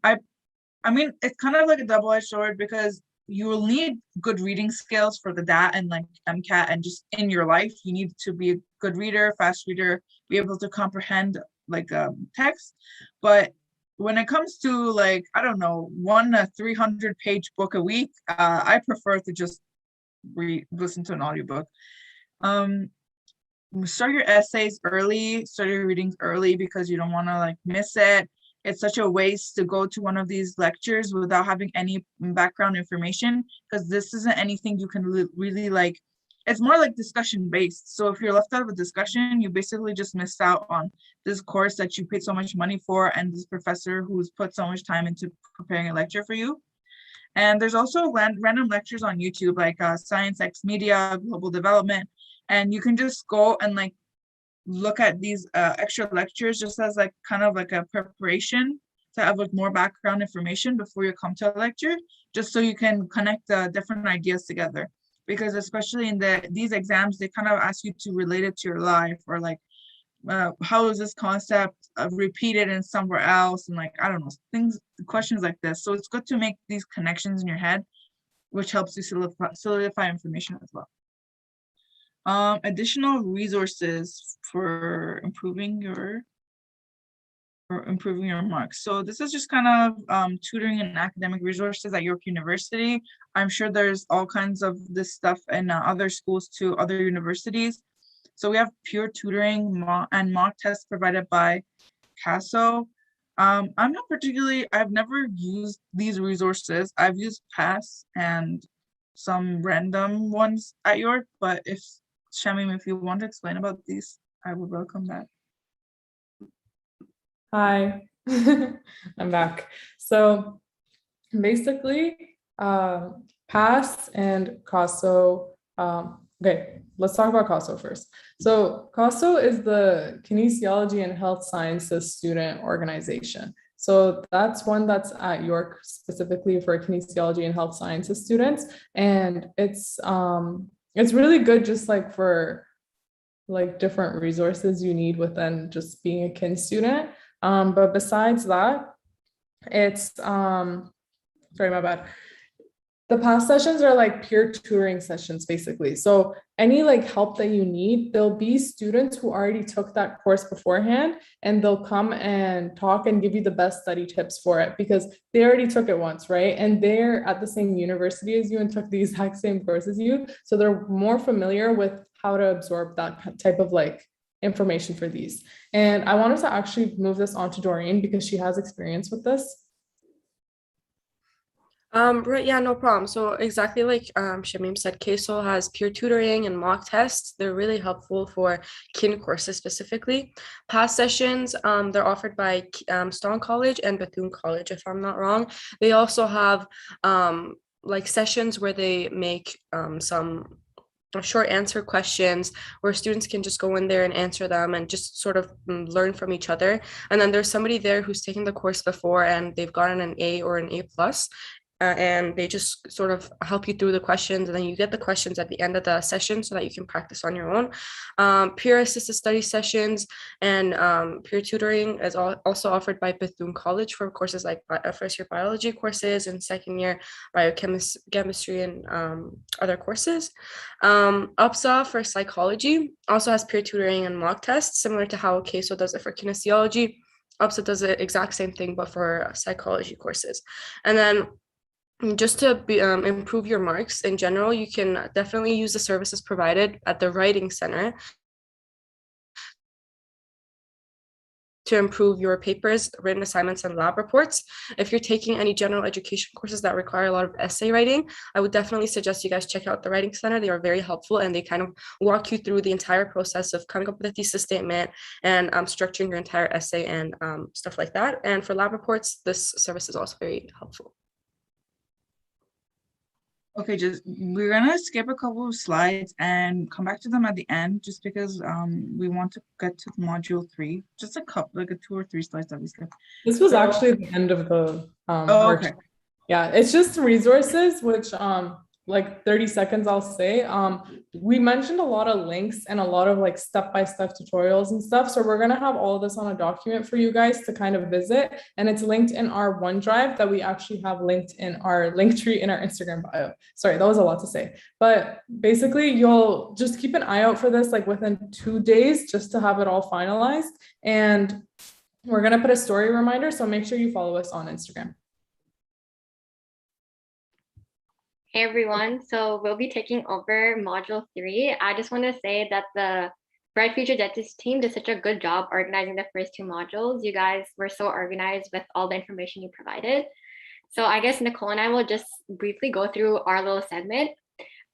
mean, it's kind of like a double-edged sword because you will need good reading skills for the DAT and like MCAT, and just in your life, you need to be a good reader, fast reader, be able to comprehend like text. But when it comes to like, I don't know, 300-page book a week, I prefer to just listen to an audiobook. Start your essays early, start your readings early, because you don't want to like miss it. It's such a waste to go to one of these lectures without having any background information, because this isn't anything you can really like. It's more like discussion based. So if you're left out of a discussion, you basically just missed out on this course that you paid so much money for, and this professor who's put so much time into preparing a lecture for you. And there's also random lectures on YouTube, like Science X Media, Global Development, and you can just go and like look at these extra lectures just as like kind of like a preparation to have like more background information before you come to a lecture, just so you can connect the different ideas together. Because especially in these exams, they kind of ask you to relate it to your life, or like how is this concept repeated in somewhere else, and like, I don't know, questions like this. So it's good to make these connections in your head, which helps you solidify information as well. Additional resources for improving your marks. So this is just kind of tutoring and academic resources at York University. I'm sure there's all kinds of this stuff in other schools too, other universities. So we have pure tutoring and mock tests provided by CASO. I've never used these resources. I've used PASS and some random ones at York, but if Shamim, if you want to explain about these, I would welcome that. Hi. I'm back. So basically, PASS and CASO. Okay, let's talk about CASO first. So CASO is the Kinesiology and Health Sciences Student Organization. So that's one that's at York specifically for kinesiology and health sciences students. And it's really good just like for like different resources you need within just being a kin student. But besides that, it's sorry, my bad. The past sessions are like peer tutoring sessions, basically. So any like help that you need, there'll be students who already took that course beforehand, and they'll come and talk and give you the best study tips for it because they already took it once, right? And they're at the same university as you and took the exact same course as you. So they're more familiar with how to absorb that type of like information for these. And I wanted to actually move this on to Doreen because she has experience with this. Right, yeah, no problem. So exactly like Shamim said, KSO has peer tutoring and mock tests. They're really helpful for kin courses specifically. Past sessions, they're offered by Stone College and Bethune College, if I'm not wrong. They also have like sessions where they make some short answer questions where students can just go in there and answer them and just sort of learn from each other. And then there's somebody there who's taken the course before and they've gotten an A or an A plus. And they just sort of help you through the questions, and then you get the questions at the end of the session so that you can practice on your own. Peer assisted study sessions and peer tutoring is also offered by Bethune College for courses like first year biology courses and second year biochemistry and other courses. UPSA for psychology also has peer tutoring and mock tests, similar to how KSO does it for kinesiology. UPSA does the exact same thing, but for psychology courses. And then just to improve your marks in general, you can definitely use the services provided at the Writing Center to improve your papers, written assignments, and lab reports. If you're taking any general education courses that require a lot of essay writing, I would definitely suggest you guys check out the Writing Center. They are very helpful and they kind of walk you through the entire process of coming up with a thesis statement and structuring your entire essay and stuff like that. And for lab reports, this service is also very helpful. Okay, we're gonna skip a couple of slides and come back to them at the end, just because we want to get to module 3. Just a couple, like a 2 or 3 slides that we skipped. This was actually the end of the okay. Yeah, it's just resources, which like 30 seconds I'll say. We mentioned a lot of links and a lot of like step-by-step tutorials and stuff. So we're gonna have all of this on a document for you guys to kind of visit. And it's linked in our OneDrive that we actually have linked in our link tree in our Instagram bio. Sorry, that was a lot to say. But basically you'll just keep an eye out for this like within 2 days just to have it all finalized. And we're gonna put a story reminder. So make sure you follow us on Instagram. Hey everyone, so we'll be taking over module 3. I just want to say that the Bright Future Dentist team did such a good job organizing the first 2 modules. You guys were so organized with all the information you provided. So I guess Nicole and I will just briefly go through our little segment.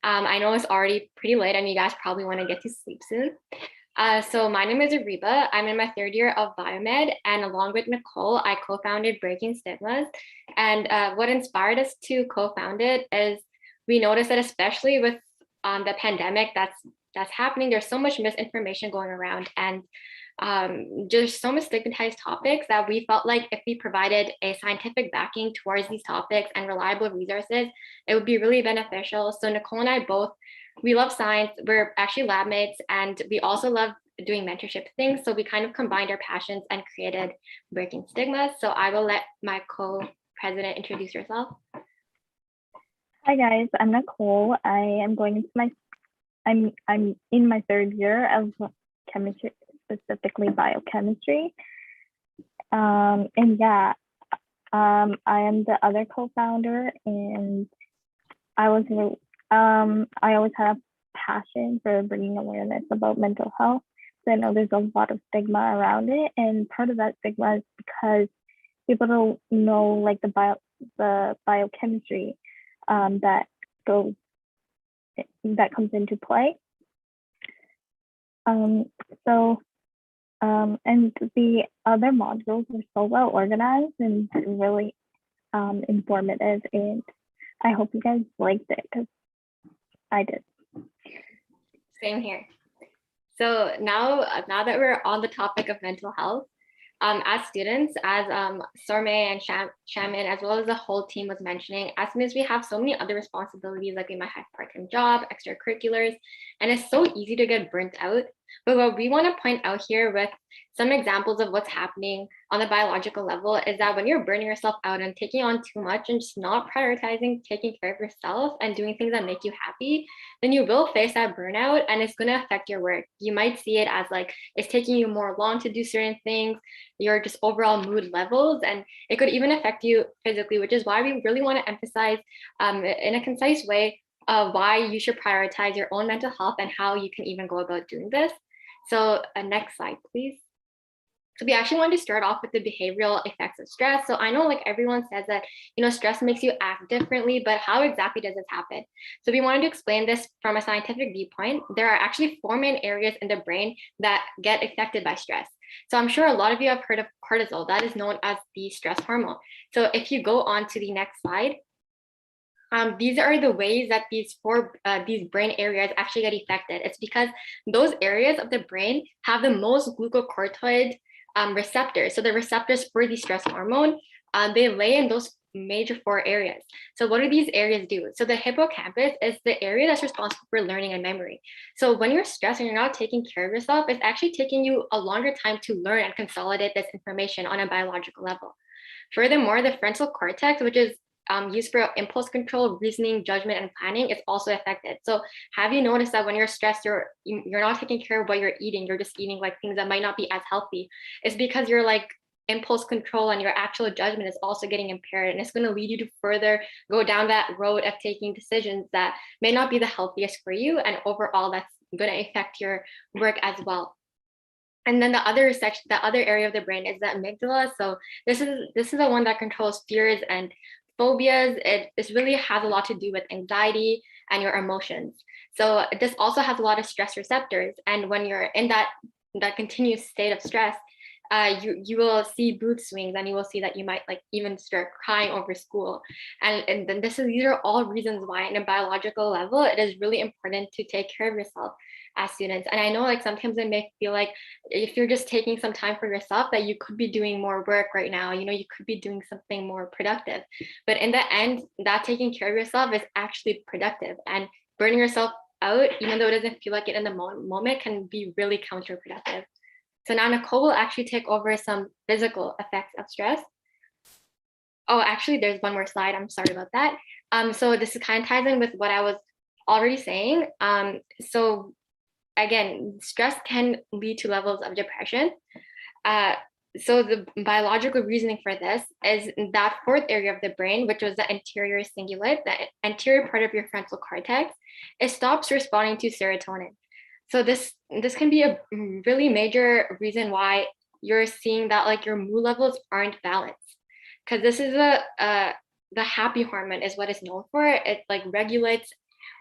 I know it's already pretty late and you guys probably want to get to sleep soon. So my name is Ariba. I'm in my 3rd year of biomed, and along with Nicole, I co-founded Breaking Stigmas. And what inspired us to co-found it is we noticed that especially with the pandemic that's happening, there's so much misinformation going around and just so much stigmatized topics that we felt like if we provided a scientific backing towards these topics and reliable resources, it would be really beneficial. So Nicole and I both, we love science. We're actually lab mates, and we also love doing mentorship things. So we kind of combined our passions and created Breaking Stigmas. So I will let my co-president introduce yourself. Hi guys, I'm Nicole. I am going into I'm in my 3rd year of chemistry, specifically biochemistry. And yeah, I am the other co-founder, and I always had a passion for bringing awareness about mental health. So I know there's a lot of stigma around it, and part of that stigma is because people don't know like the biochemistry that comes into play. So And the other modules are so well organized and really informative, and I hope you guys liked it because I did. Same here. So now that we're on the topic of mental health, as students, as Sormay and Shaman, as well as the whole team was mentioning, as soon as we have so many other responsibilities, like we might have part-time job, extracurriculars, and it's so easy to get burnt out. But what we want to point out here with some examples of what's happening on the biological level is that when you're burning yourself out and taking on too much and just not prioritizing taking care of yourself and doing things that make you happy, then you will face that burnout and it's going to affect your work. You might see it as like it's taking you more long to do certain things, your just overall mood levels, and it could even affect you physically, which is why we really want to emphasize in a concise way why you should prioritize your own mental health and how you can even go about doing this. So next slide, please. So we actually wanted to start off with the behavioral effects of stress. So I know like everyone says that, stress makes you act differently, but how exactly does this happen? So we wanted to explain this from a scientific viewpoint. There are actually 4 main areas in the brain that get affected by stress. So I'm sure a lot of you have heard of cortisol, that is known as the stress hormone. So if you go on to the next slide, these are the ways that these brain areas actually get affected. It's because those areas of the brain have the most glucocorticoid receptors. So the receptors for the stress hormone, they lay in those major 4 areas. So what do these areas do? So the hippocampus is the area that's responsible for learning and memory. So when you're stressed and you're not taking care of yourself, it's actually taking you a longer time to learn and consolidate this information on a biological level. Furthermore, the frontal cortex, which is used for impulse control, reasoning, judgment, and planning, is also affected. So have you noticed that when you're stressed, you're not taking care of what you're eating, you're just eating like things that might not be as healthy? It's because you're like impulse control and your actual judgment is also getting impaired, and it's going to lead you to further go down that road of taking decisions that may not be the healthiest for you, and overall that's going to affect your work as well. And then the other area of the brain is the amygdala. So this is the one that controls fears and phobias. This really has a lot to do with anxiety and your emotions. So this also has a lot of stress receptors. And when you're in that continuous state of stress, you will see mood swings, and you will see that you might like even start crying over school. And then these are all reasons why, in a biological level, it is really important to take care of yourself as students. And I know like sometimes it may feel like if you're just taking some time for yourself that you could be doing more work right now, you could be doing something more productive. But in the end, that taking care of yourself is actually productive, and burning yourself out, even though it doesn't feel like it in the moment, can be really counterproductive. So now Nicole will actually take over some physical effects of stress. Oh, actually, there's one more slide. I'm sorry about that. So this is kind of ties in with what I was already saying. So again, stress can lead to levels of depression. So the biological reasoning for this is that 4th area of the brain, which was the anterior cingulate, the anterior part of your frontal cortex, it stops responding to serotonin. So this can be a really major reason why you're seeing that like your mood levels aren't balanced, because this is the happy hormone is what it's known for. It like regulates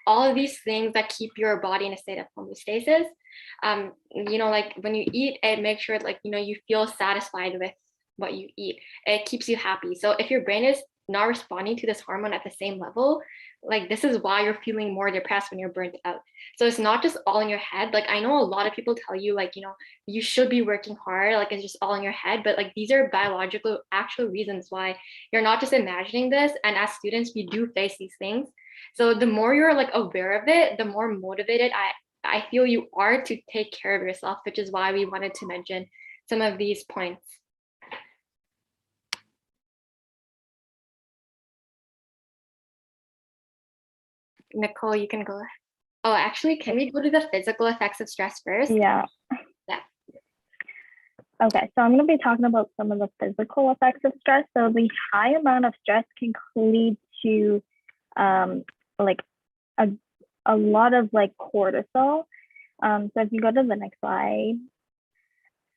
all of these things that keep your body in a state of homeostasis. Like when you eat, it makes sure like you feel satisfied with what you eat. It keeps you happy. So if your brain is not responding to this hormone at the same level, like this is why you're feeling more depressed when you're burnt out. So it's not just all in your head. Like I know a lot of people tell you like you should be working hard, like it's just all in your head, but like these are biological actual reasons why you're not just imagining this. And as students, we do face these things. So the more you're like aware of it, the more motivated I feel you are to take care of yourself, which is why we wanted to mention some of these points. Nicole, you can go. Oh, actually, can we go to the physical effects of stress first? Yeah. Yeah. Okay, so I'm going to be talking about some of the physical effects of stress. So the high amount of stress can lead to like a lot of like cortisol. So if you go to the next slide,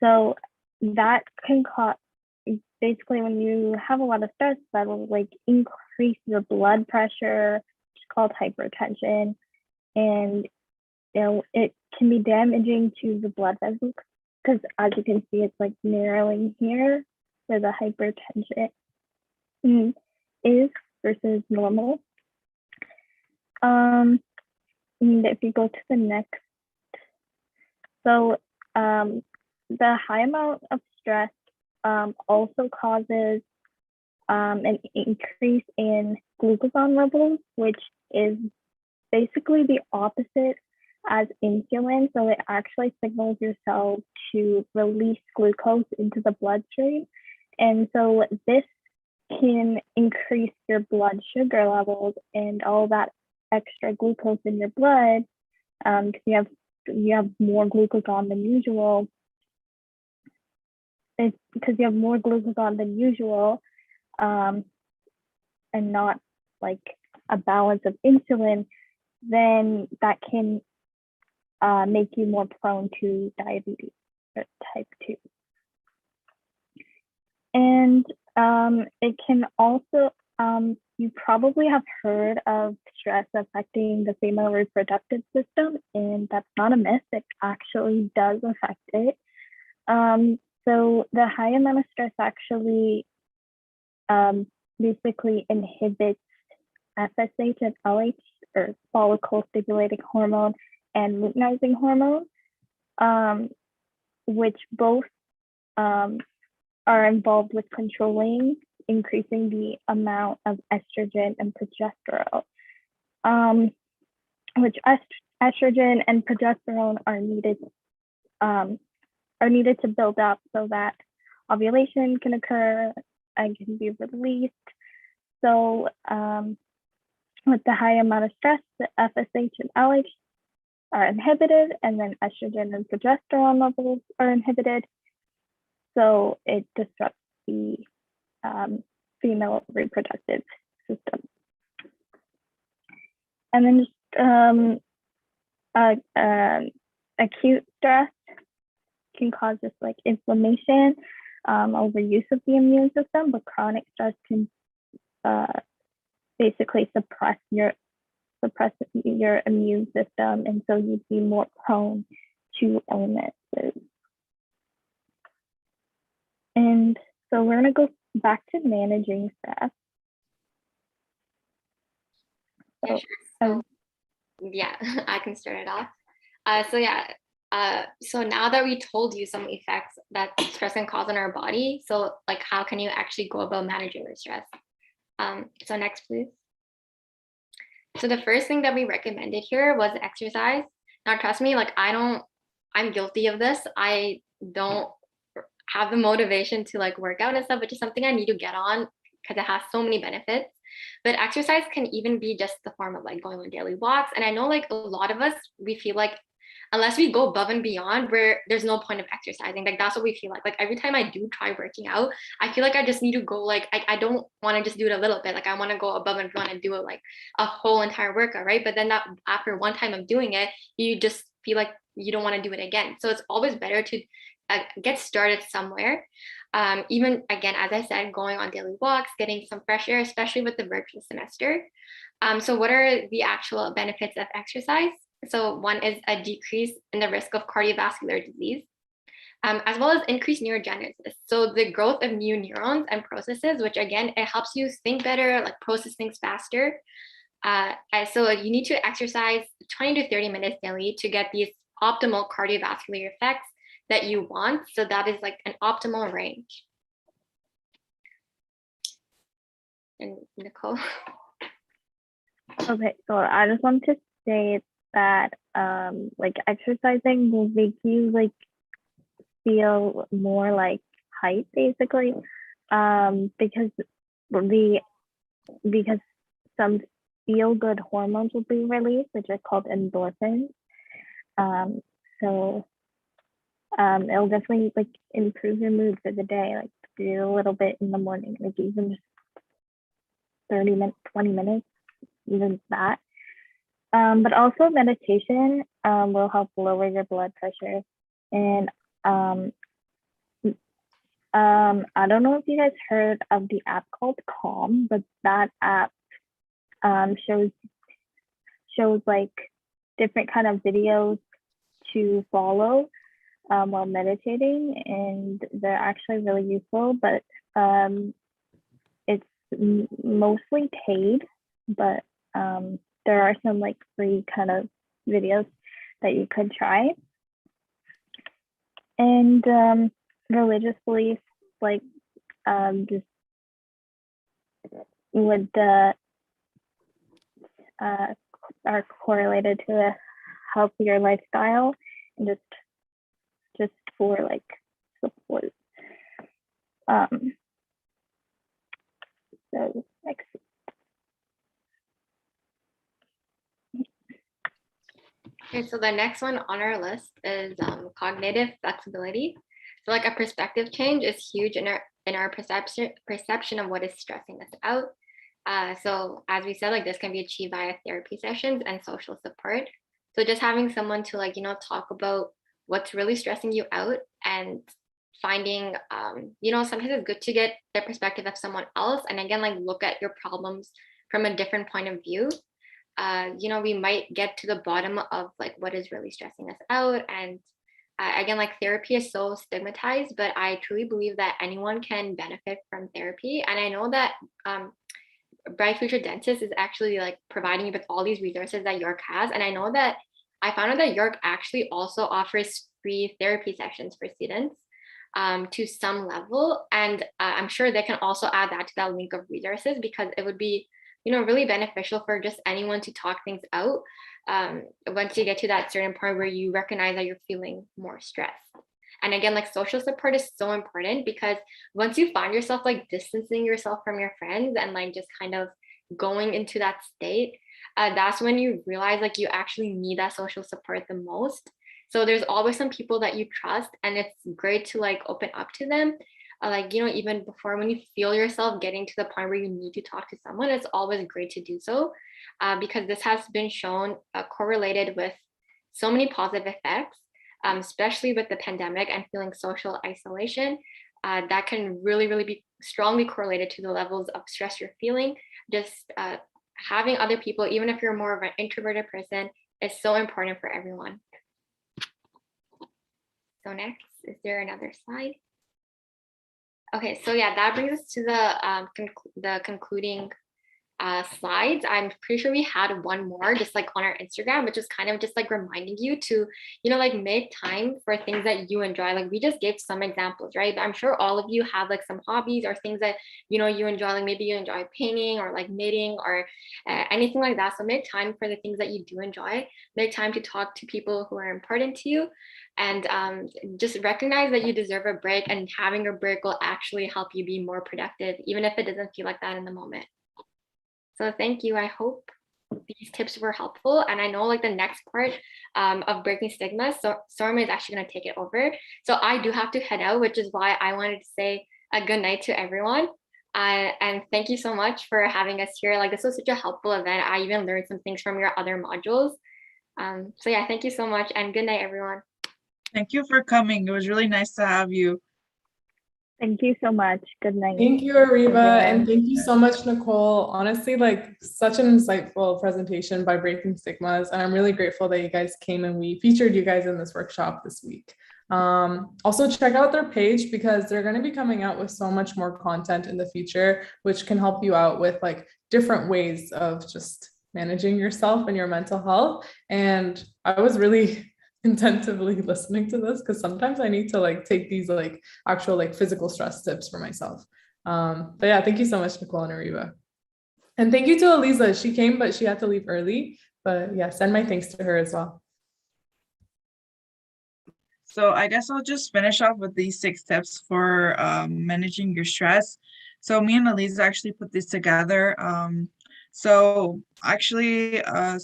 so that can cause, basically when you have a lot of stress, that will like increase your blood pressure, which is called hypertension, and it can be damaging to the blood vessels because as you can see, it's like narrowing here where the hypertension is versus normal. And if you go to the next, so the high amount of stress also causes an increase in glucagon levels, which is basically the opposite as insulin. So it actually signals your cells to release glucose into the bloodstream. And so this can increase your blood sugar levels and all that extra glucose in your blood, because you have more glucagon than usual. It's because you have more glucagon than usual, and not like a balance of insulin, then that can make you more prone to diabetes or type 2. And it can also, you probably have heard of stress affecting the female reproductive system, and that's not a myth. It actually does affect it. So the high amount of stress actually basically inhibits FSH and LH, or follicle stimulating hormone and luteinizing hormone, which both are involved with increasing the amount of estrogen and progesterone, which estrogen and progesterone are needed to build up so that ovulation can occur and can be released. So with the high amount of stress, the FSH and LH are inhibited, and then estrogen and progesterone levels are inhibited. So it disrupts the female reproductive system. And then just acute stress can cause just like inflammation, overuse of the immune system, but chronic stress can basically suppress your immune system, and so you'd be more prone to illnesses. And so we're gonna go back to managing stress. Yeah, sure. So, yeah, I can start it off. So now that we told you some effects that stress can cause on our body, so like how can you actually go about managing your stress? So next, please. So the first thing that we recommended here was exercise. Now, trust me, like I'm guilty of this. I don't have the motivation to like work out and stuff, which is something I need to get on because it has so many benefits. But exercise can even be just the form of like going on daily walks. And I know like a lot of us, we feel like unless we go above and beyond, where there's no point of exercising. Like that's what we feel like. Like every time I do try working out, I feel like I just need to go like, I don't want to just do it a little bit. Like I want to go above and beyond and do it like a whole entire workout, right? But then that after one time of doing it, you just feel like you don't want to do it again. So it's always better to get started somewhere. Even again, as I said, going on daily walks, getting some fresh air, especially with the virtual semester. So what are the actual benefits of exercise? So one is a decrease in the risk of cardiovascular disease, as well as increased neurogenesis. So the growth of new neurons and processes, which again, it helps you think better, like process things faster. So you need to exercise 20 to 30 minutes daily to get these optimal cardiovascular effects that you want. So that is like an optimal range. And Nicole. Okay, so I just want to say that like exercising will make you like feel more like hype basically, because some feel good hormones will be released, which are called endorphins. So it'll definitely like improve your mood for the day, like do a little bit in the morning, like even just 30 minutes, 20 minutes, even that. But also meditation will help lower your blood pressure. And I don't know if you guys heard of the app called Calm, but that app shows like different kind of videos to follow while meditating, and they're actually really useful, but it's mostly paid, but there are some like free kind of videos that you could try. And religious beliefs, like just would are correlated to a healthier lifestyle, and just for like support. So next. Okay, so the next one on our list is cognitive flexibility. So like a perspective change is huge in our perception of what is stressing us out. So as we said, like this can be achieved via therapy sessions and social support. So just having someone to like, talk about what's really stressing you out, and finding, sometimes it's good to get the perspective of someone else. And again, like look at your problems from a different point of view. We might get to the bottom of like what is really stressing us out. And again, like therapy is so stigmatized, but I truly believe that anyone can benefit from therapy. And I know that Bright Future Dentist is actually like providing you with all these resources that York has. And I know that I found out that York actually also offers free therapy sessions for students to some level. And I'm sure they can also add that to that link of resources, because it would be really beneficial for just anyone to talk things out once you get to that certain point where you recognize that you're feeling more stressed. And again, like social support is so important, because once you find yourself like distancing yourself from your friends and like just kind of going into that state, that's when you realize like you actually need that social support the most. So there's always some people that you trust, and it's great to like open up to them. Even before, when you feel yourself getting to the point where you need to talk to someone, it's always great to do so, because this has been shown correlated with so many positive effects, especially with the pandemic and feeling social isolation. That can really, really be strongly correlated to the levels of stress you're feeling. Just having other people, even if you're more of an introverted person, is so important for everyone. So next, is there another slide? Okay, so yeah, that brings us to the concluding slides. I'm pretty sure we had one more just like on our Instagram, which is kind of just like reminding you to, like make time for things that you enjoy. Like we just gave some examples, right? But I'm sure all of you have like some hobbies or things that, you enjoy, like maybe you enjoy painting or like knitting or anything like that. So make time for the things that you do enjoy. Make time to talk to people who are important to you. And just recognize that you deserve a break, and having a break will actually help you be more productive, even if it doesn't feel like that in the moment. So thank you. I hope these tips were helpful. And I know like the next part of breaking stigma, so Stormy is actually going to take it over. So I do have to head out, which is why I wanted to say a good night to everyone. And thank you so much for having us here. Like this was such a helpful event. I even learned some things from your other modules. So yeah, thank you so much, and good night, everyone. Thank you for coming. It was really nice to have you. Thank you so much. Good night. Thank you, Ariba, and thank you so much, Nicole. Honestly, like such an insightful presentation by Breaking Stigmas, and I'm really grateful that you guys came and we featured you guys in this workshop this week. Also check out their page, because they're going to be coming out with so much more content in the future, which can help you out with like different ways of just managing yourself and your mental health. And I was really intentively listening to this, because sometimes I need to like take these like actual like physical stress tips for myself. But yeah, thank you so much, Nicole and Ariba. And thank you to Eliza. She came, but she had to leave early. But yeah, send my thanks to her as well. So I guess I'll just finish off with these 6 tips for managing your stress. So me and Eliza actually put this together. So actually, I'm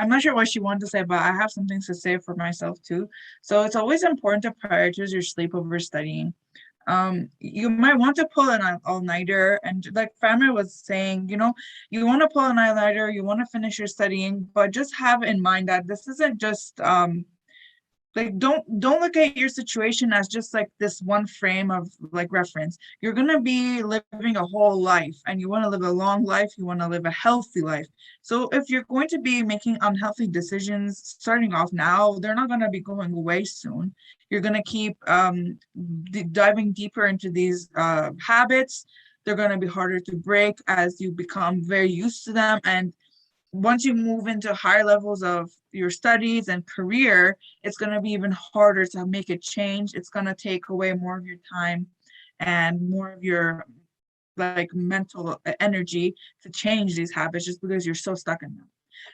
not sure what she wanted to say, but I have some things to say for myself too. So it's always important to prioritize your sleep over studying. You might want to pull an all-nighter, and like Family was saying, you want to pull an all-nighter, you want to finish your studying, but just have in mind that this isn't just like don't look at your situation as just like this one frame of like reference. You're going to be living a whole life, and you want to live a long life, you want to live a healthy life. So if you're going to be making unhealthy decisions starting off now, they're not going to be going away soon. You're going to keep diving deeper into these habits. They're going to be harder to break as you become very used to them, and once you move into higher levels of your studies and career, it's going to be even harder to make a change. It's going to take away more of your time and more of your like mental energy to change these habits just because you're so stuck in them.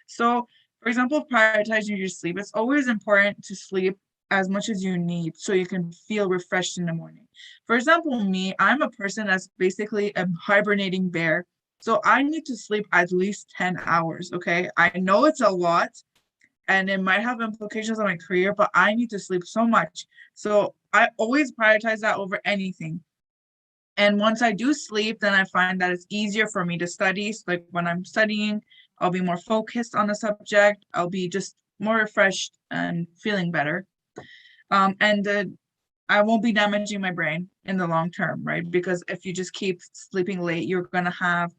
So, for example, prioritizing your sleep. It's always important to sleep as much as you need so you can feel refreshed in the morning. For example, me, I'm a person that's basically a hibernating bear. So I need to sleep at least 10 hours, okay? I know it's a lot and it might have implications on my career, but I need to sleep so much. So I always prioritize that over anything. And once I do sleep, then I find that it's easier for me to study. So like when I'm studying, I'll be more focused on the subject. I'll be just more refreshed and feeling better. And I won't be damaging my brain in the long term, right? Because if you just keep sleeping late, you're going to have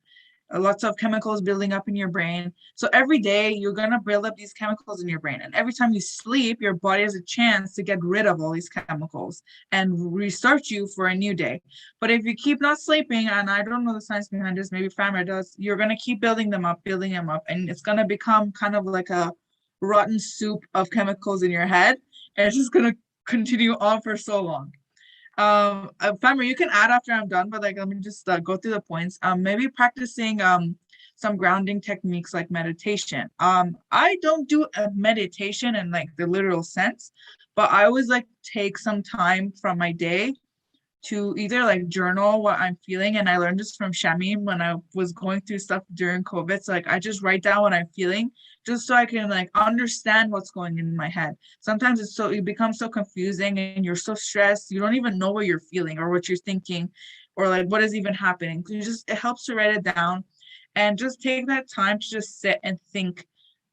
lots of chemicals building up in your brain. So every day you're going to build up these chemicals in your brain. And every time you sleep, your body has a chance to get rid of all these chemicals and restart you for a new day. But if you keep not sleeping, and I don't know the science behind this, maybe Farmer does, you're going to keep building them up, and it's going to become kind of like a rotten soup of chemicals in your head. And it's just going to continue on for so long. Farmer, you can add after I'm done, but like let me just go through the points. Maybe practicing some grounding techniques like meditation. I don't do a meditation in like the literal sense, but I always like take some time from my day to either like journal what I'm feeling. And I learned this from Shamim when I was going through stuff during COVID. So like I just write down what I'm feeling just so I can like understand what's going in my head. Sometimes it becomes so confusing and you're so stressed, you don't even know what you're feeling or what you're thinking or like what is even happening. It helps to write it down and just take that time to just sit and think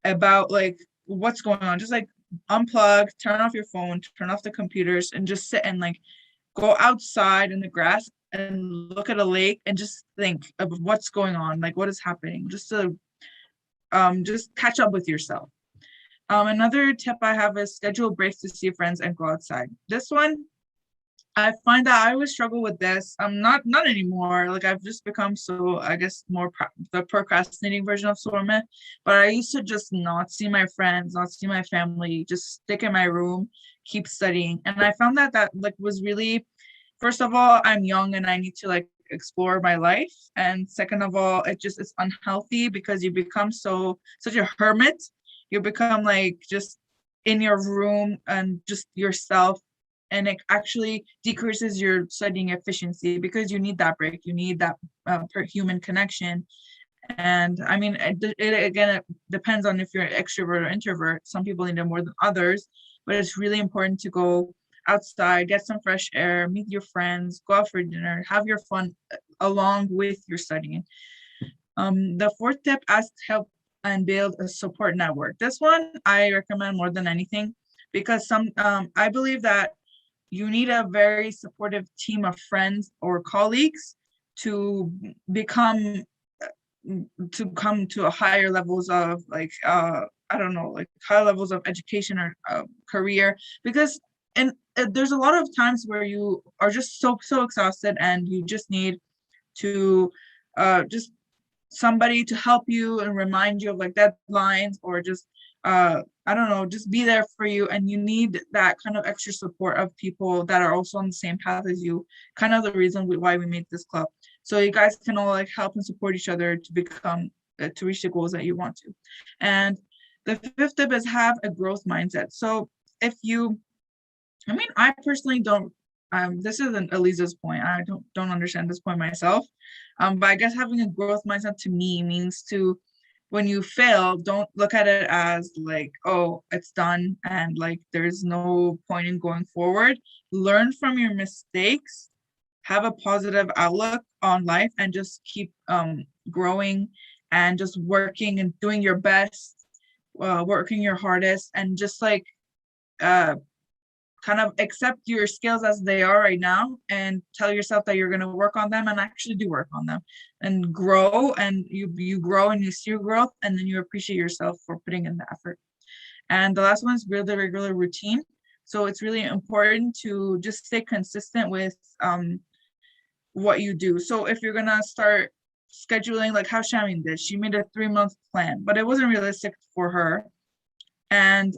about like what's going on. Just like unplug, turn off your phone, turn off the computers, and just sit and like go outside in the grass and look at a lake and just think of what's going on, like what is happening, just to just catch up with yourself. Another tip I have is schedule breaks to see friends and go outside. This one, I find that I always struggle with this. I'm not anymore. Like I've just become so, I guess, more the procrastinating version of Sorma. But I used to just not see my friends, not see my family, just stick in my room, keep studying. And I found that like was really, first of all, I'm young and I need to like explore my life. And second of all, it's unhealthy because you become such a hermit. You become like just in your room and just yourself, and it actually decreases your studying efficiency because you need that break, you need that human connection. And I mean, it depends on if you're an extrovert or introvert. Some people need it more than others, but it's really important to go outside, get some fresh air, meet your friends, go out for dinner, have your fun along with your studying. The fourth tip, ask help and build a support network. This one I recommend more than anything because I believe that you need a very supportive team of friends or colleagues to come to a higher levels of like I don't know, like high levels of education or career, because there's a lot of times where you are just so exhausted and you just need to just somebody to help you and remind you of like deadlines, or just I don't know, just be there for you. And you need that kind of extra support of people that are also on the same path as you. Kind of the reason why we made this club, so you guys can all like help and support each other to become to reach the goals that you want to. And the fifth tip is have a growth mindset. So if you, I mean, I personally don't, this isn't Eliza's point. I don't understand this point myself. But I guess having a growth mindset to me means to, when you fail, don't look at it as like, oh, it's done and like there's no point in going forward. Learn from your mistakes, have a positive outlook on life, and just keep growing and just working and doing your best, working your hardest, and just like kind of accept your skills as they are right now and tell yourself that you're going to work on them and actually do work on them and grow, and you grow and you see your growth, and then you appreciate yourself for putting in the effort. And the last one is build a regular routine. So it's really important to just stay consistent with what you do. So if you're gonna start scheduling, like how Shamin did, she made a 3-month plan, but it wasn't realistic for her. And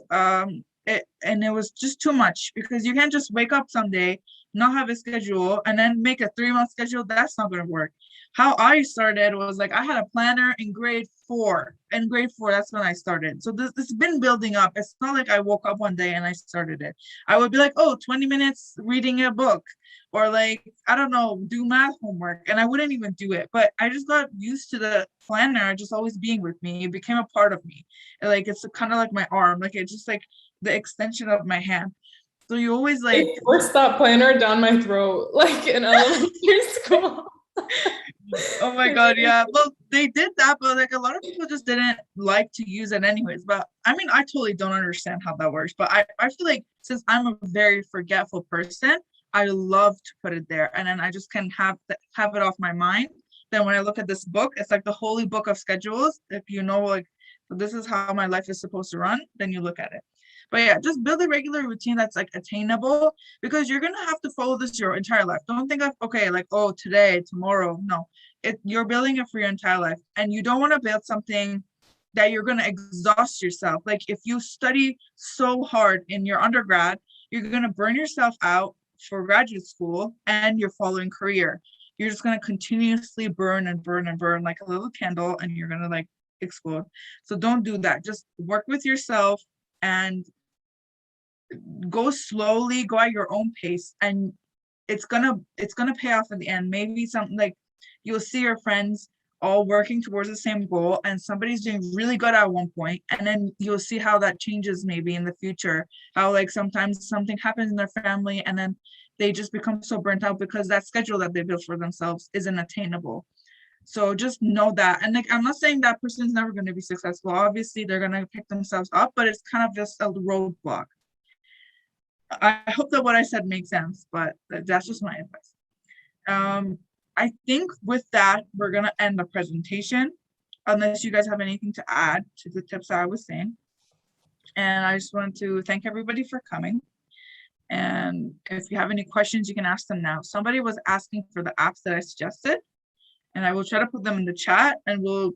it was just too much, because you can't just wake up someday, not have a schedule, and then make a 3-month schedule. That's not gonna work. How I started was like, I had a planner in grade 4. In grade 4, that's when I started. So this has been building up. It's not like I woke up one day and I started it. I would be like, oh, 20 minutes reading a book, or like, I don't know, do math homework. And I wouldn't even do it. But I just got used to the planner just always being with me. It became a part of me. And like, it's kind of like my arm, like it's just like the extension of my hand. So you always like forced that planner down my throat, like in elementary school. Oh my God, yeah. Well, they did that, but like a lot of people just didn't like to use it anyways. But I mean, I totally don't understand how that works. But I feel like since I'm a very forgetful person, I love to put it there, and then I just can have it off my mind. Then when I look at this book, it's like the holy book of schedules. If you know, like, this is how my life is supposed to run, then you look at it. But yeah, just build a regular routine that's like attainable, because you're gonna have to follow this your entire life. Don't think of, okay, like, oh, today, tomorrow. No, you're building it for your entire life, and you don't want to build something that you're gonna exhaust yourself. Like if you study so hard in your undergrad, you're gonna burn yourself out for graduate school and your following career. You're just gonna continuously burn and burn and burn like a little candle, and you're gonna like explode. So don't do that. Just work with yourself and go slowly, go at your own pace, and it's gonna pay off in the end. Maybe something like you'll see your friends all working towards the same goal, and somebody's doing really good at one point, and then you'll see how that changes maybe in the future. How like sometimes something happens in their family, and then they just become so burnt out because that schedule that they built for themselves isn't attainable. So just know that. And like, I'm not saying that person's never going to be successful. Obviously, they're going to pick themselves up, but it's kind of just a roadblock. I hope that what I said makes sense, but that's just my advice. I think with that, we're going to end the presentation, unless you guys have anything to add to the tips that I was saying. And I just want to thank everybody for coming. And if you have any questions, you can ask them now. Somebody was asking for the apps that I suggested, and I will try to put them in the chat, and we'll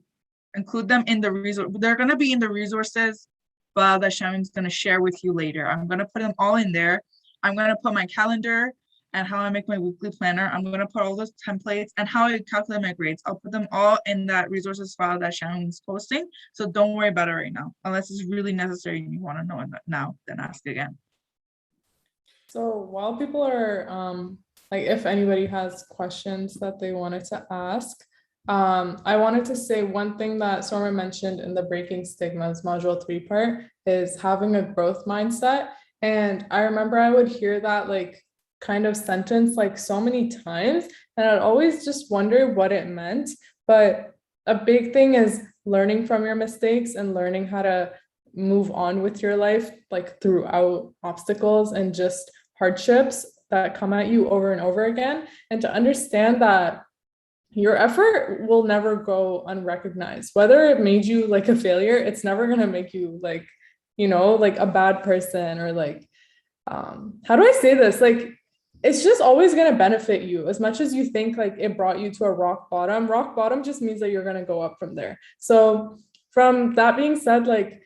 include them in the resource. They're going to be in the resources file that Shamin's going to share with you later. I'm going to put them all in there. I'm going to put my calendar and how I make my weekly planner. I'm going to put all those templates and how I calculate my grades. I'll put them all in that resources file that Shamin's posting. So don't worry about it right now, unless it's really necessary and you want to know it now, then ask again. So while people are, like if anybody has questions that they wanted to ask, I wanted to say one thing that Sorma mentioned in the Breaking Stigmas Module 3 part is having a growth mindset. And I remember I would hear that like kind of sentence like so many times, and I'd always just wonder what it meant. But a big thing is learning from your mistakes and learning how to move on with your life, like throughout obstacles and just hardships that come at you over and over again, and to understand that your effort will never go unrecognized. Whether it made you like a failure, it's never going to make you like, you know, like a bad person or like, how do I say this? Like, it's just always going to benefit you as much as you think like it brought you to a rock bottom. Rock bottom just means that you're going to go up from there. So from that being said, like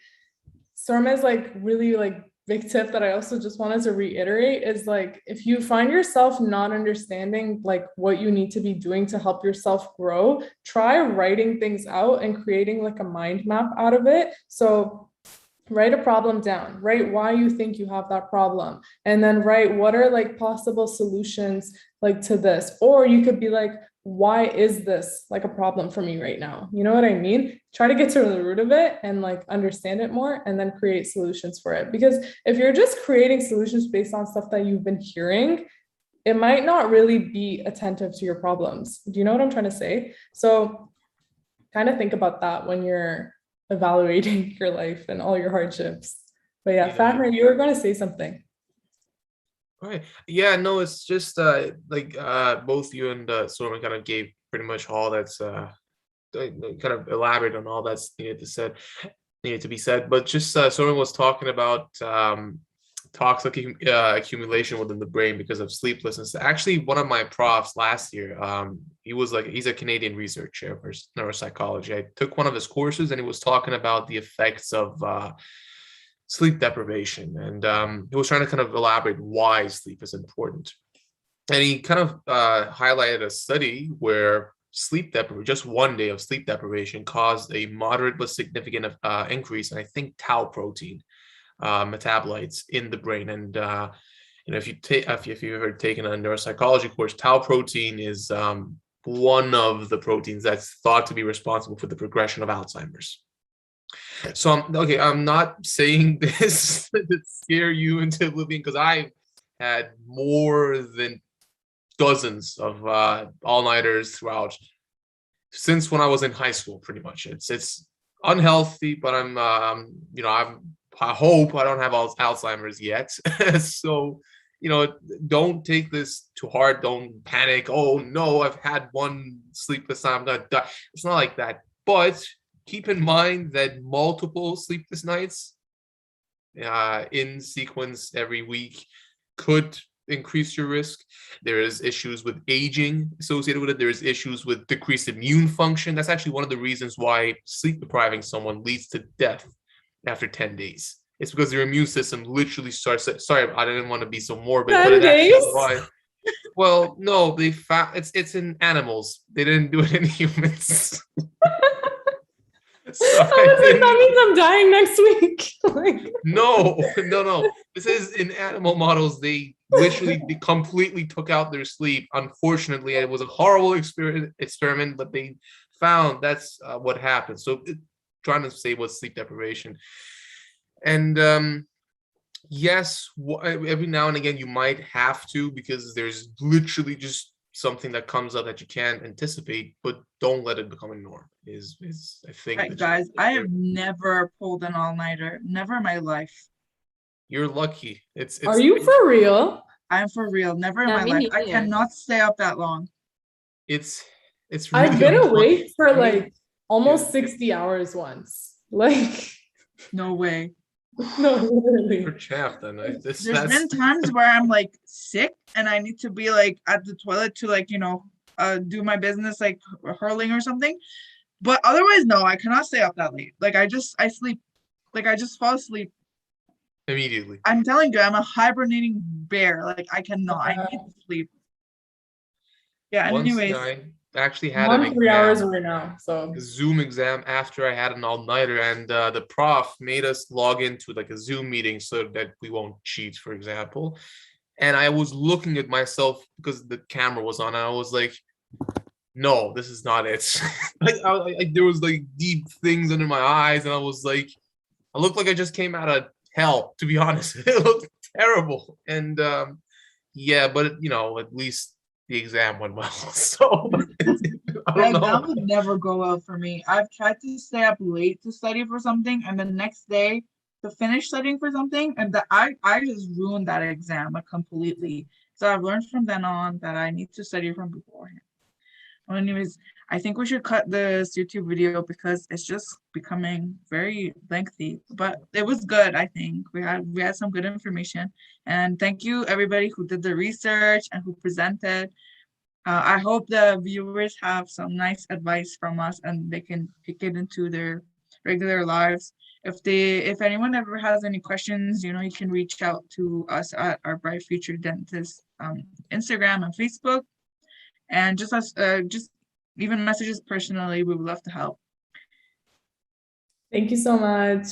Sorma is like really like big tip that I also just wanted to reiterate is like, if you find yourself not understanding like what you need to be doing to help yourself grow, try writing things out and creating like a mind map out of it. So write a problem down, write why you think you have that problem, and then write what are like possible solutions like to this. Or you could be like, why is this like a problem for me right now? You know what I mean? Try to get to the root of it and like understand it more, and then create solutions for it. Because if you're just creating solutions based on stuff that you've been hearing, it might not really be attentive to your problems. Do you know what I'm trying to say? So kind of think about that when you're evaluating your life and all your hardships. But yeah, Fahmer, you were going to say something. Right. Yeah, no, it's just like both you and Sorman kind of gave pretty much all that's kind of elaborate on all that's needed to be said. But just Sorman was talking about toxic accumulation within the brain because of sleeplessness. Actually, one of my profs last year, he's a Canadian researcher for neuropsychology. I took one of his courses and he was talking about the effects of sleep deprivation, and he was trying to kind of elaborate why sleep is important. And he kind of highlighted a study where just 1 day of sleep deprivation caused a moderate but significant increase in, I think, tau protein metabolites in the brain. And if you've ever taken a neuropsychology course, tau protein is one of the proteins that's thought to be responsible for the progression of Alzheimer's. So I'm not saying this to scare you into oblivion, because I've had more than dozens of all-nighters throughout since when I was in high school. Pretty much, it's unhealthy, but I hope I don't have Alzheimer's yet. So don't take this too hard. Don't panic. Oh no, I've had one sleepless night, I'm gonna die. It's not like that. But keep in mind that multiple sleepless nights in sequence every week could increase your risk. There is issues with aging associated with it. There is issues with decreased immune function. That's actually one of the reasons why sleep depriving someone leads to death after 10 days. It's because their immune system literally starts. Sorry, I didn't want to be so morbid, 10 but it actually days? why. Well, no, they found it's in animals. They didn't do it in humans. So I was like, that means I'm dying next week. No. This is in animal models. They literally completely took out their sleep. Unfortunately, it was a horrible experiment, but they found that's what happened. So trying to say what's sleep deprivation. And yes, every now and again you might have to, because there's literally just something that comes up that you can't anticipate, but don't let it become a norm. Is I think. Right, guys, I have never pulled an all-nighter, never in my life. You're lucky. It's Are you for real? I'm for real, never in Yeah, my me life. I neither. cannot stay up that long. It's really I've been awake for unlucky. like almost 60 hours once. Like, No way. no, literally. You're chapped, then. There's been times where I'm like sick and I need to be like at the toilet to like, do my business, like hurling or something. But otherwise, no, I cannot stay up that late. Like I sleep, like I just fall asleep immediately. I'm telling you, I'm a hibernating bear. Like I cannot, I need to sleep. Yeah, anyways. I actually had I'm an on 3 hours exam, right now, so a Zoom exam after I had an all-nighter, and the prof made us log into like a Zoom meeting so that we won't cheat, for example. And I was looking at myself because the camera was on, and I was like, no, this is not it. There was like deep things under my eyes, and I was like, I looked like I just came out of hell, to be honest. It looked terrible. And yeah, but at least the exam went well. So I don't know. That would never go well for me. I've tried to stay up late to study for something, and the next day to finish studying for something, and I just ruined that exam completely. So I've learned from then on that I need to study from beforehand. Well, anyways, I think we should cut this YouTube video because it's just becoming very lengthy, but it was good. I think we had some good information, and thank you everybody who did the research and who presented. I hope the viewers have some nice advice from us and they can take it into their regular lives. If anyone ever has any questions, you can reach out to us at our Bright Future Dentist Instagram and Facebook. And just even messages personally, we would love to help. thank you so much.